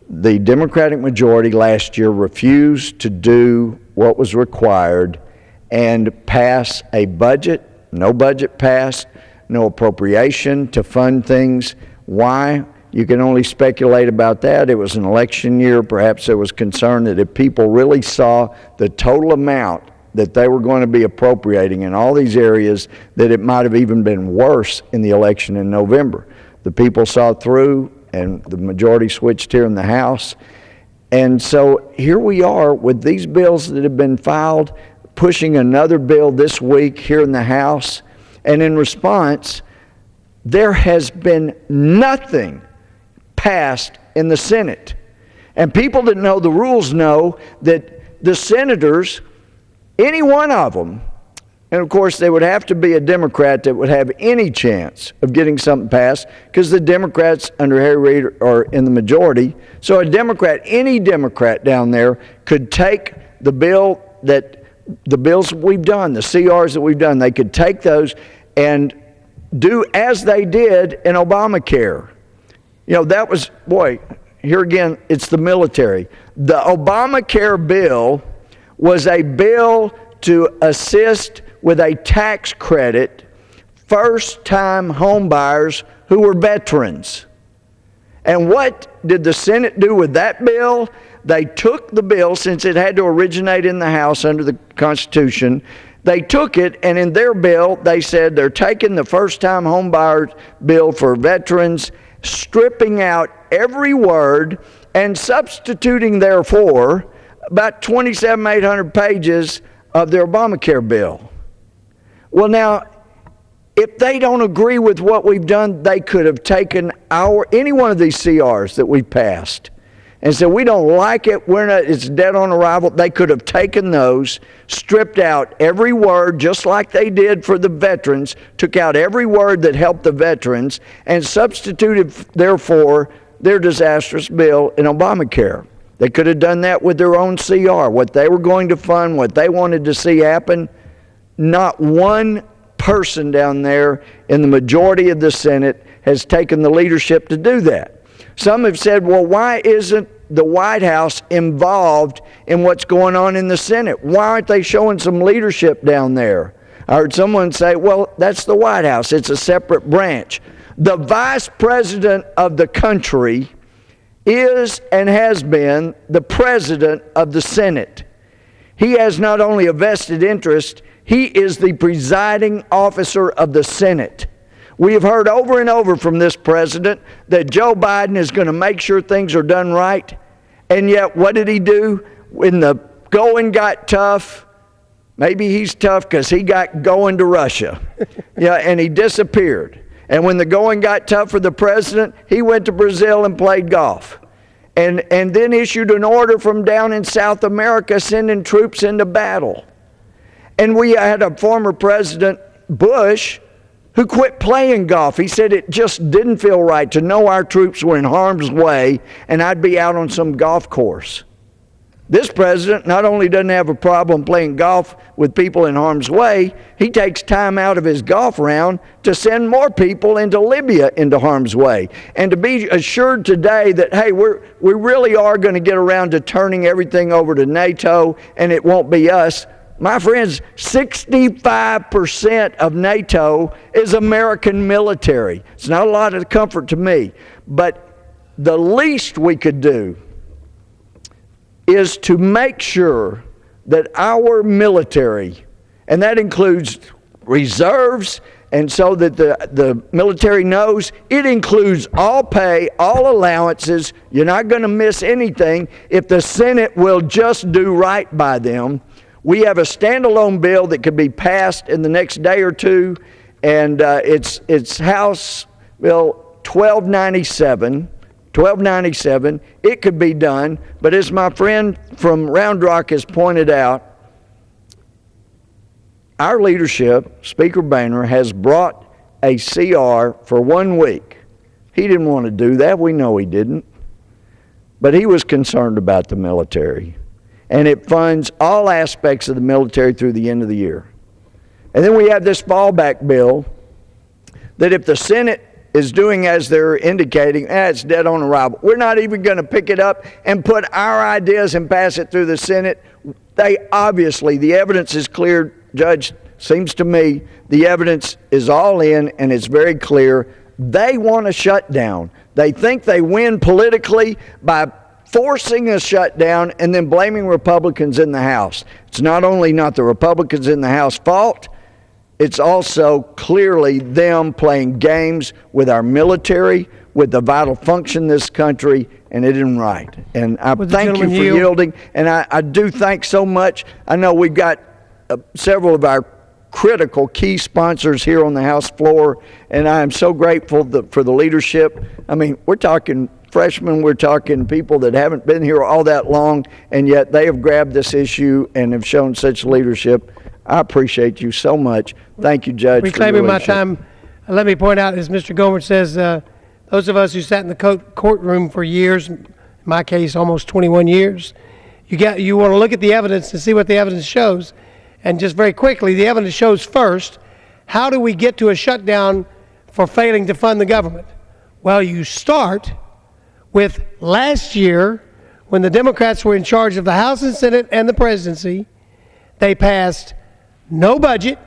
The Democratic majority last year refused to do what was required and pass a budget. No budget passed, no appropriation to fund things. Why? You can only speculate about that. It was an election year. Perhaps there was concern that if people really saw the total amount that they were going to be appropriating in all these areas, that it might have even been worse in the election in November. The people saw through, and the majority switched here in the House. And so here we are with these bills that have been filed, pushing another bill this week here in the House, and in response, there has been nothing passed in the Senate. And people that know the rules know that the senators, any one of them, And of course, there would have to be a Democrat that would have any chance of getting something passed, because the Democrats under Harry Reid are in the majority. So a Democrat, any Democrat down there, could take the bills we've done, the CRs that we've done, they could take those and do as they did in Obamacare. You know, that was, boy, here again, it's the military. The Obamacare bill was a bill to assist with a tax credit first-time home buyers who were veterans. And what did the Senate do with that bill? They took the bill, since it had to originate in the House under the Constitution, they took it, and in their bill, they said they're taking the first-time home buyer bill for veterans, stripping out every word, and substituting, therefore, about 800 pages of their Obamacare bill. Well, now, if they don't agree with what we've done, they could have taken any one of these CRs that we passed and said, we don't like it, it's dead on arrival. They could have taken those, stripped out every word, just like they did for the veterans, took out every word that helped the veterans, and substituted, therefore, their disastrous bill in Obamacare. They could have done that with their own CR, what they were going to fund, what they wanted to see happen. Not one person down there in the majority of the Senate has taken the leadership to do that. Some have said, well, why isn't the White House involved in what's going on in the Senate? Why aren't they showing some leadership down there? I heard someone say, well, that's the White House. It's a separate branch. The Vice President of the country is and has been the President of the Senate. He has not only a vested interest, he is the presiding officer of the Senate. We have heard over and over from this president that Joe Biden is going to make sure things are done right. And yet, what did he do? When the going got tough, maybe he's tough because he got going to Russia. And he disappeared. And when the going got tough for the president, he went to Brazil and played golf. And then issued an order from down in South America sending troops into battle. And we had a former President, Bush, who quit playing golf. He said it just didn't feel right to know our troops were in harm's way and I'd be out on some golf course. This president not only doesn't have a problem playing golf with people in harm's way, he takes time out of his golf round to send more people into Libya into harm's way. And to be assured today that, hey, we really are going to get around to turning everything over to NATO and it won't be us. My friends, 65% of NATO is American military. It's not a lot of comfort to me, but the least we could do is to make sure that our military, and that includes reserves, and so that the military knows it includes all pay, all allowances. You're not going to miss anything if the Senate will just do right by them. We have a standalone bill that could be passed in the next day or two, and it's House Bill 1297. 1297. It could be done, but as my friend from Round Rock has pointed out, our leadership, Speaker Boehner, has brought a CR for 1 week. He didn't want to do that. We know he didn't. But he was concerned about the military. And it funds all aspects of the military through the end of the year. And then we have this fallback bill that if the Senate is doing as they're indicating, it's dead on arrival. We're not even going to pick it up and put our ideas and pass it through the Senate. They obviously, the evidence is clear, Judge, seems to me, the evidence is all in and it's very clear. They want a shutdown. They think they win politically by forcing a shutdown and then blaming Republicans in the House. It's not only not the Republicans in the House fault, it's also clearly them playing games with our military, with the vital function of this country, and it isn't right. And I thank you for yielding, and I do thank so much. I know we've got several of our critical key sponsors here on the House floor, and I am so grateful for the leadership. I mean, we're talking freshmen, we're talking people that haven't been here all that long, and yet they have grabbed this issue and have shown such leadership. I appreciate you so much. Thank you, Judge, for your Reclaiming my leadership. time, let me point out, as Mr. Gomer says, those of us who sat in the courtroom for years, in my case, almost 21 years, you want to look at the evidence and see what the evidence shows. And just very quickly, the evidence shows first, how do we get to a shutdown for failing to fund the government? Well, you start with last year, when the Democrats were in charge of the House and Senate and the presidency. They passed no budget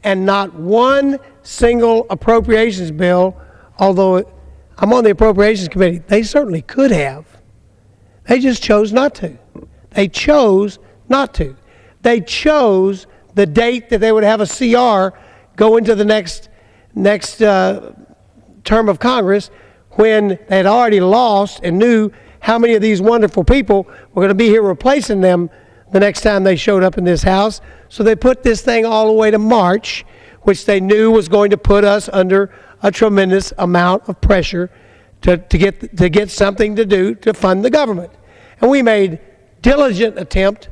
and not one single appropriations bill, although I'm on the Appropriations Committee. They certainly could have. They just chose not to. They chose not to. They chose the date that they would have a CR go into the next term of Congress, when they had already lost and knew how many of these wonderful people were going to be here replacing them the next time they showed up in this House. So they put this thing all the way to March, which they knew was going to put us under a tremendous amount of pressure to get something to do to fund the government. And we made diligent attempt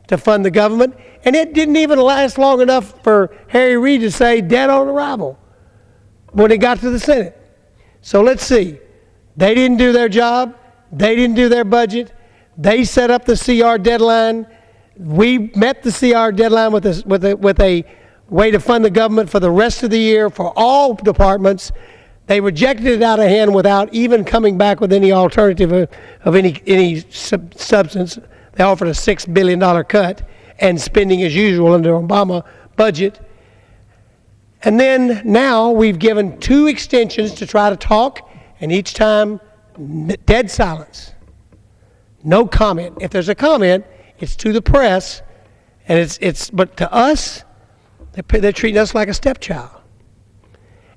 to fund the government, and it didn't even last long enough for Harry Reid to say dead on arrival when it got to the Senate. So let's see. They didn't do their job. They didn't do their budget. They set up the CR deadline. We met the CR deadline with a way to fund the government for the rest of the year for all departments. They rejected it out of hand without even coming back with any alternative of any substance. They offered a $6 billion cut and spending as usual under Obama budget. And then now we've given 2 extensions to try to talk, and each time dead silence. No comment. If there's a comment, it's to the press, and but to us, they're treating us like a stepchild.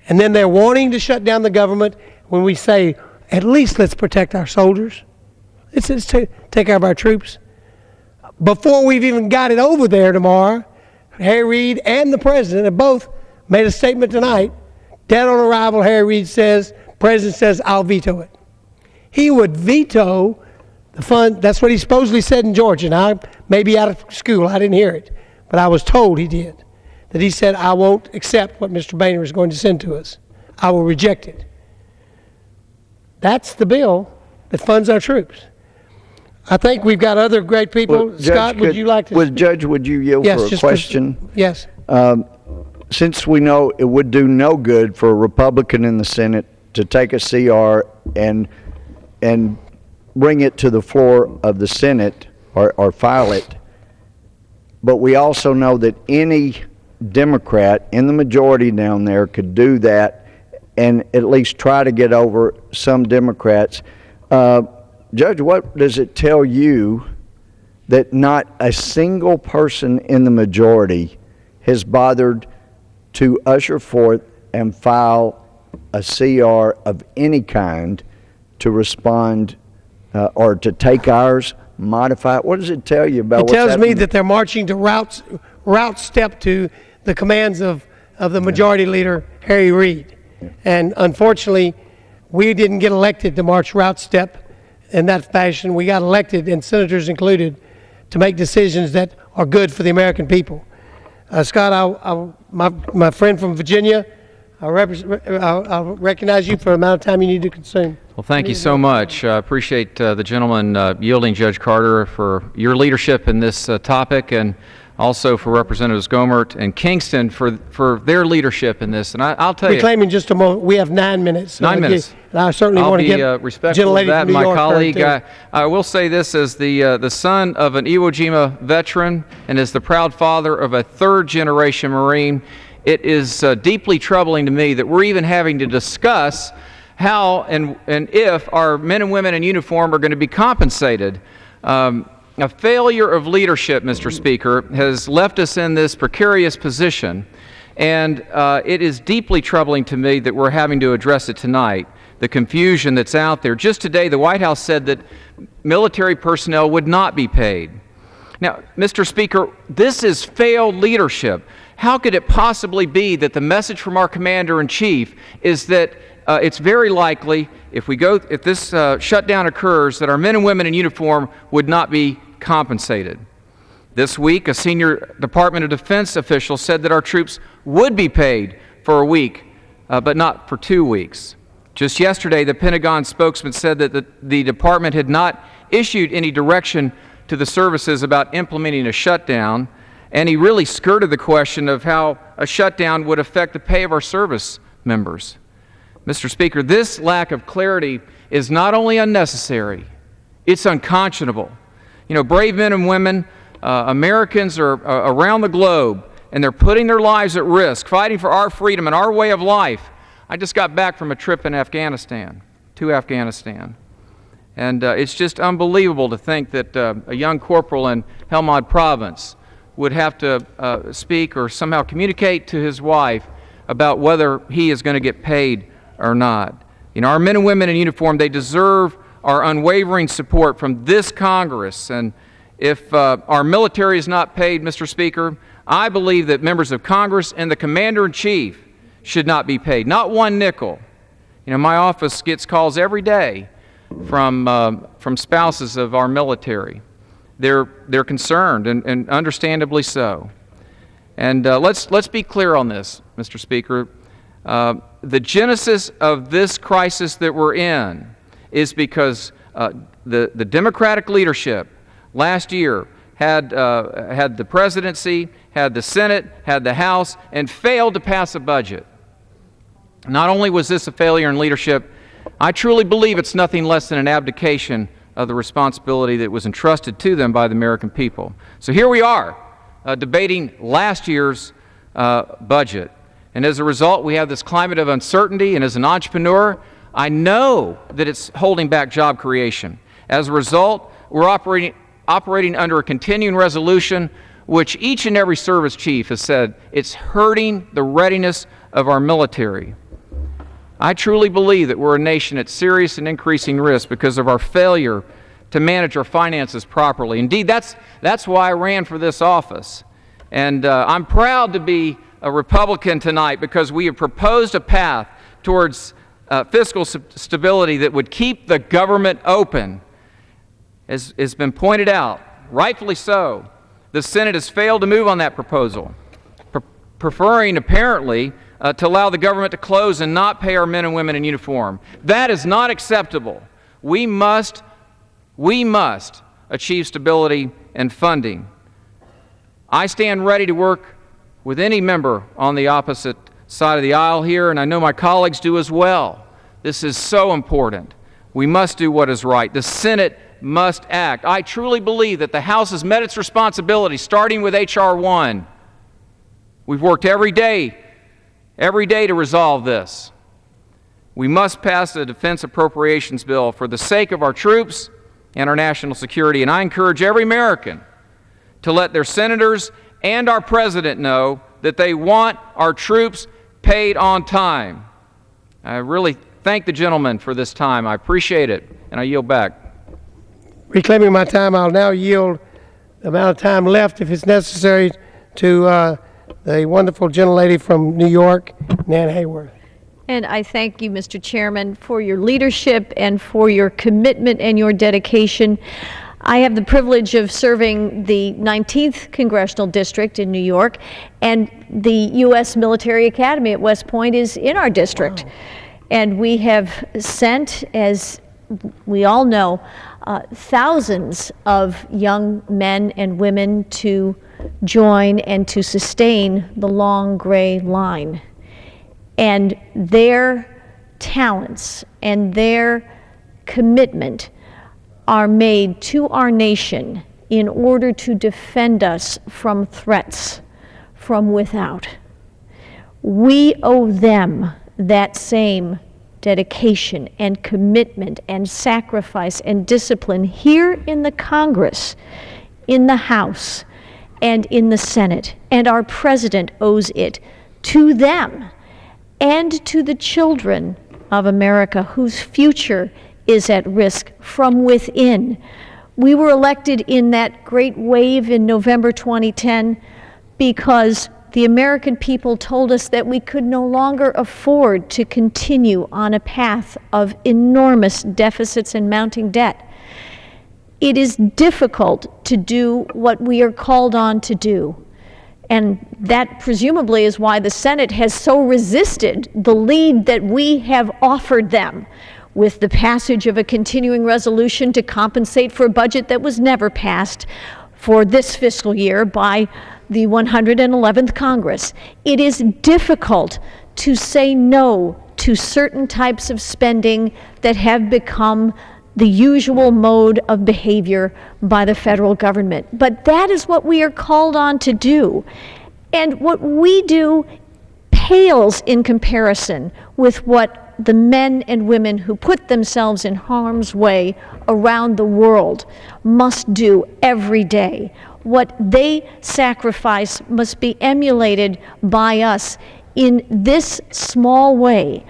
And then they're wanting to shut down the government when we say, at least let's protect our soldiers. Let's take care of our troops. Before we've even got it over there tomorrow, Harry Reid and the president have both made a statement tonight. Dead on arrival, Harry Reid says, president says, I'll veto it. He would veto the fund. That's what he supposedly said in Georgia. Now, I may be out of school. I didn't hear it. But I was told he did. That he said, I won't accept what Mr. Boehner is going to send to us. I will reject it. That's the bill that funds our troops. I think we've got other great people. Well, Scott, would you like to? Judge, would you yield Yes, for a just question? Yes. Since we know it would do no good for a Republican in the Senate to take a CR and bring it to the floor of the Senate or file it, but we also know that any Democrat in the majority down there could do that and at least try to get over some Democrats. Judge, what does it tell you that not a single person in the majority has bothered to usher forth and file a CR of any kind to respond or to take ours, modify it? What does it tell you about what's happening? It tells me that they're marching to route step to the commands of the majority leader, Harry Reid. And unfortunately, we didn't get elected to march route step in that fashion. We got elected, and senators included, to make decisions that are good for the American people. Scott, my friend from Virginia, I'll recognize you for the amount of time you need to consume. Well, thank you so much. I appreciate the gentleman yielding, Judge Carter, for your leadership in this topic, and also for Representatives Gomert and Kingston for their leadership in this. And I'll tell you, Reclaiming just a moment, we have 9 minutes. So 9 minutes. And I certainly want to get respectful of that, my colleague. I will say this as the son of an Iwo Jima veteran and as the proud father of a third-generation Marine. It is deeply troubling to me that we're even having to discuss how and if our men and women in uniform are going to be compensated. A failure of leadership, Mr. Speaker, has left us in this precarious position, and it is deeply troubling to me that we're having to address it tonight, the confusion that's out there. Just today, the White House said that military personnel would not be paid. Now, Mr. Speaker, this is failed leadership. How could it possibly be that the message from our Commander-in-Chief is that it's very likely, if this shutdown occurs, that our men and women in uniform would not be compensated? This week, a senior Department of Defense official said that our troops would be paid for a week, but not for 2 weeks. Just yesterday, the Pentagon spokesman said that the department had not issued any direction to the services about implementing a shutdown, and he really skirted the question of how a shutdown would affect the pay of our service members. Mr. Speaker, this lack of clarity is not only unnecessary, it's unconscionable. You know, brave men and women, Americans are around the globe, and they're putting their lives at risk, fighting for our freedom and our way of life. I just got back from a trip in Afghanistan, to Afghanistan. And it's just unbelievable to think that a young corporal in Helmand Province would have to speak or somehow communicate to his wife about whether he is going to get paid or not. You know, our men and women in uniform, they deserve our unwavering support from this Congress. And if our military is not paid, Mr. Speaker, I believe that members of Congress and the Commander-in-Chief should not be paid, not one nickel. You know, my office gets calls every day from spouses of our military. They're concerned, and understandably so. And let's be clear on this, Mr. Speaker. The genesis of this crisis that we're in is because the Democratic leadership last year had the presidency, had the Senate, had the House, and failed to pass a budget. Not only was this a failure in leadership, I truly believe it's nothing less than an abdication of the responsibility that was entrusted to them by the American people. So here we are, debating last year's budget. And as a result, we have this climate of uncertainty, and as an entrepreneur, I know that it's holding back job creation. As a result, we're operating under a continuing resolution which each and every service chief has said it's hurting the readiness of our military. I truly believe that we're a nation at serious and increasing risk because of our failure to manage our finances properly. Indeed, that's why I ran for this office. And I'm proud to be a Republican tonight because we have proposed a path towards fiscal stability that would keep the government open. As has been pointed out, rightfully so, the Senate has failed to move on that proposal, preferring apparently to allow the government to close and not pay our men and women in uniform. That is not acceptable. We must achieve stability and funding. I stand ready to work with any member on the opposite side of the aisle here, and I know my colleagues do as well. This is so important. We must do what is right. The Senate must act. I truly believe that the House has met its responsibility, starting with H.R. 1. We've worked every day to resolve this. We must pass a defense appropriations bill for the sake of our troops and our national security, and I encourage every American to let their senators and our president know that they want our troops paid on time. I really thank the gentleman for this time. I appreciate it, and I yield back. Reclaiming my time, I'll now yield the amount of time left, if it's necessary, to the wonderful gentlelady from New York, Nan Hayworth. And I thank you, Mr. Chairman, for your leadership and for your commitment and your dedication. I have the privilege of serving the 19th Congressional District in New York, and the U.S. Military Academy at West Point is in our district. Wow. And we have sent, as we all know, thousands of young men and women to join and to sustain the long gray line. And their talents and their commitment are made to our nation in order to defend us from threats from without. We owe them that same dedication and commitment and sacrifice and discipline here in the Congress, in the House, and in the Senate. And our President owes it to them and to the children of America whose future is at risk from within. We were elected in that great wave in November 2010 because the American people told us that we could no longer afford to continue on a path of enormous deficits and mounting debt. It is difficult to do what we are called on to do. And that presumably is why the Senate has so resisted the lead that we have offered them with the passage of a continuing resolution to compensate for a budget that was never passed for this fiscal year by the 111th Congress. It is difficult to say no to certain types of spending that have become the usual mode of behavior by the federal government. But that is what we are called on to do. And what we do pales in comparison with what the men and women who put themselves in harm's way around the world must do every day. What they sacrifice must be emulated by us in this small way.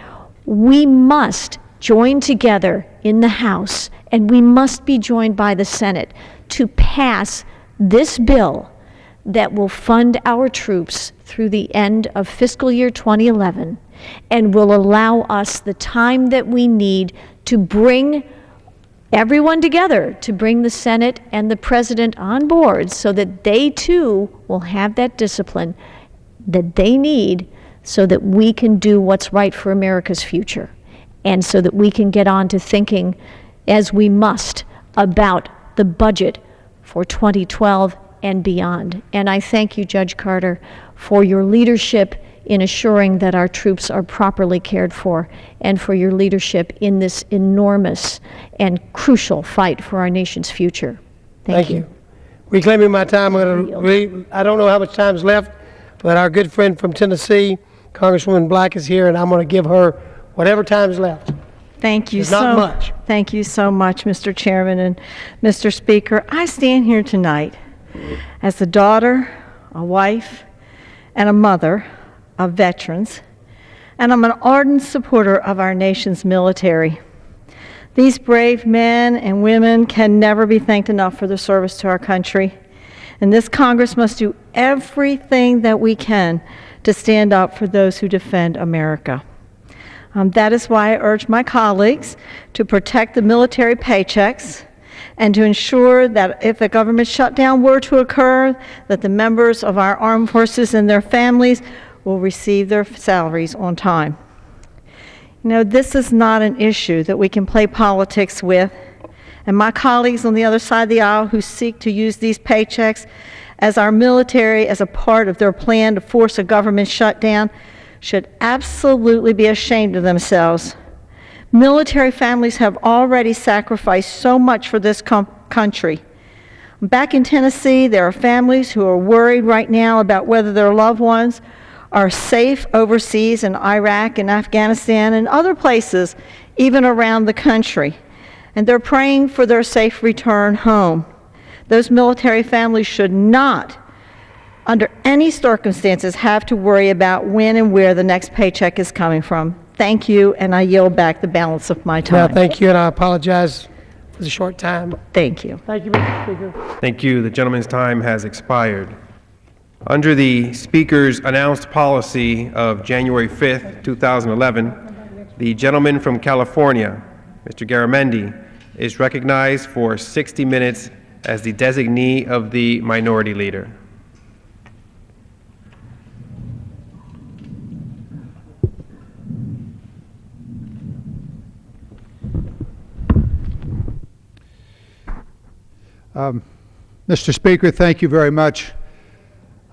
We must join together in the House, and we must be joined by the Senate to pass this bill that will fund our troops through the end of fiscal year 2011 and will allow us the time that we need to bring everyone together, to bring the Senate and the President on board so that they too will have that discipline that they need so that we can do what's right for America's future and so that we can get on to thinking, as we must, about the budget for 2012 and beyond. And I thank you, Judge Carter, for your leadership in assuring that our troops are properly cared for and for your leadership in this enormous and crucial fight for our nation's future. Thank you. Reclaiming my time, I don't know how much time is left, but our good friend from Tennessee, Congresswoman Black, is here, and I'm going to give her whatever time is left. Thank you Not much. Thank you so much, Mr. Chairman and Mr. Speaker. I stand here tonight as a daughter, a wife, and a mother of veterans, and I'm an ardent supporter of our nation's military. These brave men and women can never be thanked enough for their service to our country, and this Congress must do everything that we can to stand up for those who defend America. That is why I urge my colleagues to protect the military paychecks and to ensure that if a government shutdown were to occur, that the members of our armed forces and their families will receive their salaries on time. You know, this is not an issue that we can play politics with, and my colleagues on the other side of the aisle who seek to use these paychecks as our military as a part of their plan to force a government shutdown should absolutely be ashamed of themselves. Military families have already sacrificed so much for this country. Back in Tennessee, there are families who are worried right now about whether their loved ones are safe overseas in Iraq and Afghanistan and other places, even around the country. And they're praying for their safe return home. Those military families should not, under any circumstances, have to worry about when and where the next paycheck is coming from. Thank you, and I yield back the balance of my time. Well, thank you, and I apologize for the short time. Thank you. Thank you, Mr. Speaker. Thank you. The gentleman's time has expired. Under the Speaker's announced policy of January 5th, 2011, the gentleman from California, Mr. Garamendi, is recognized for 60 minutes as the designee of the Minority Leader. Mr. Speaker, thank you very much.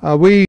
We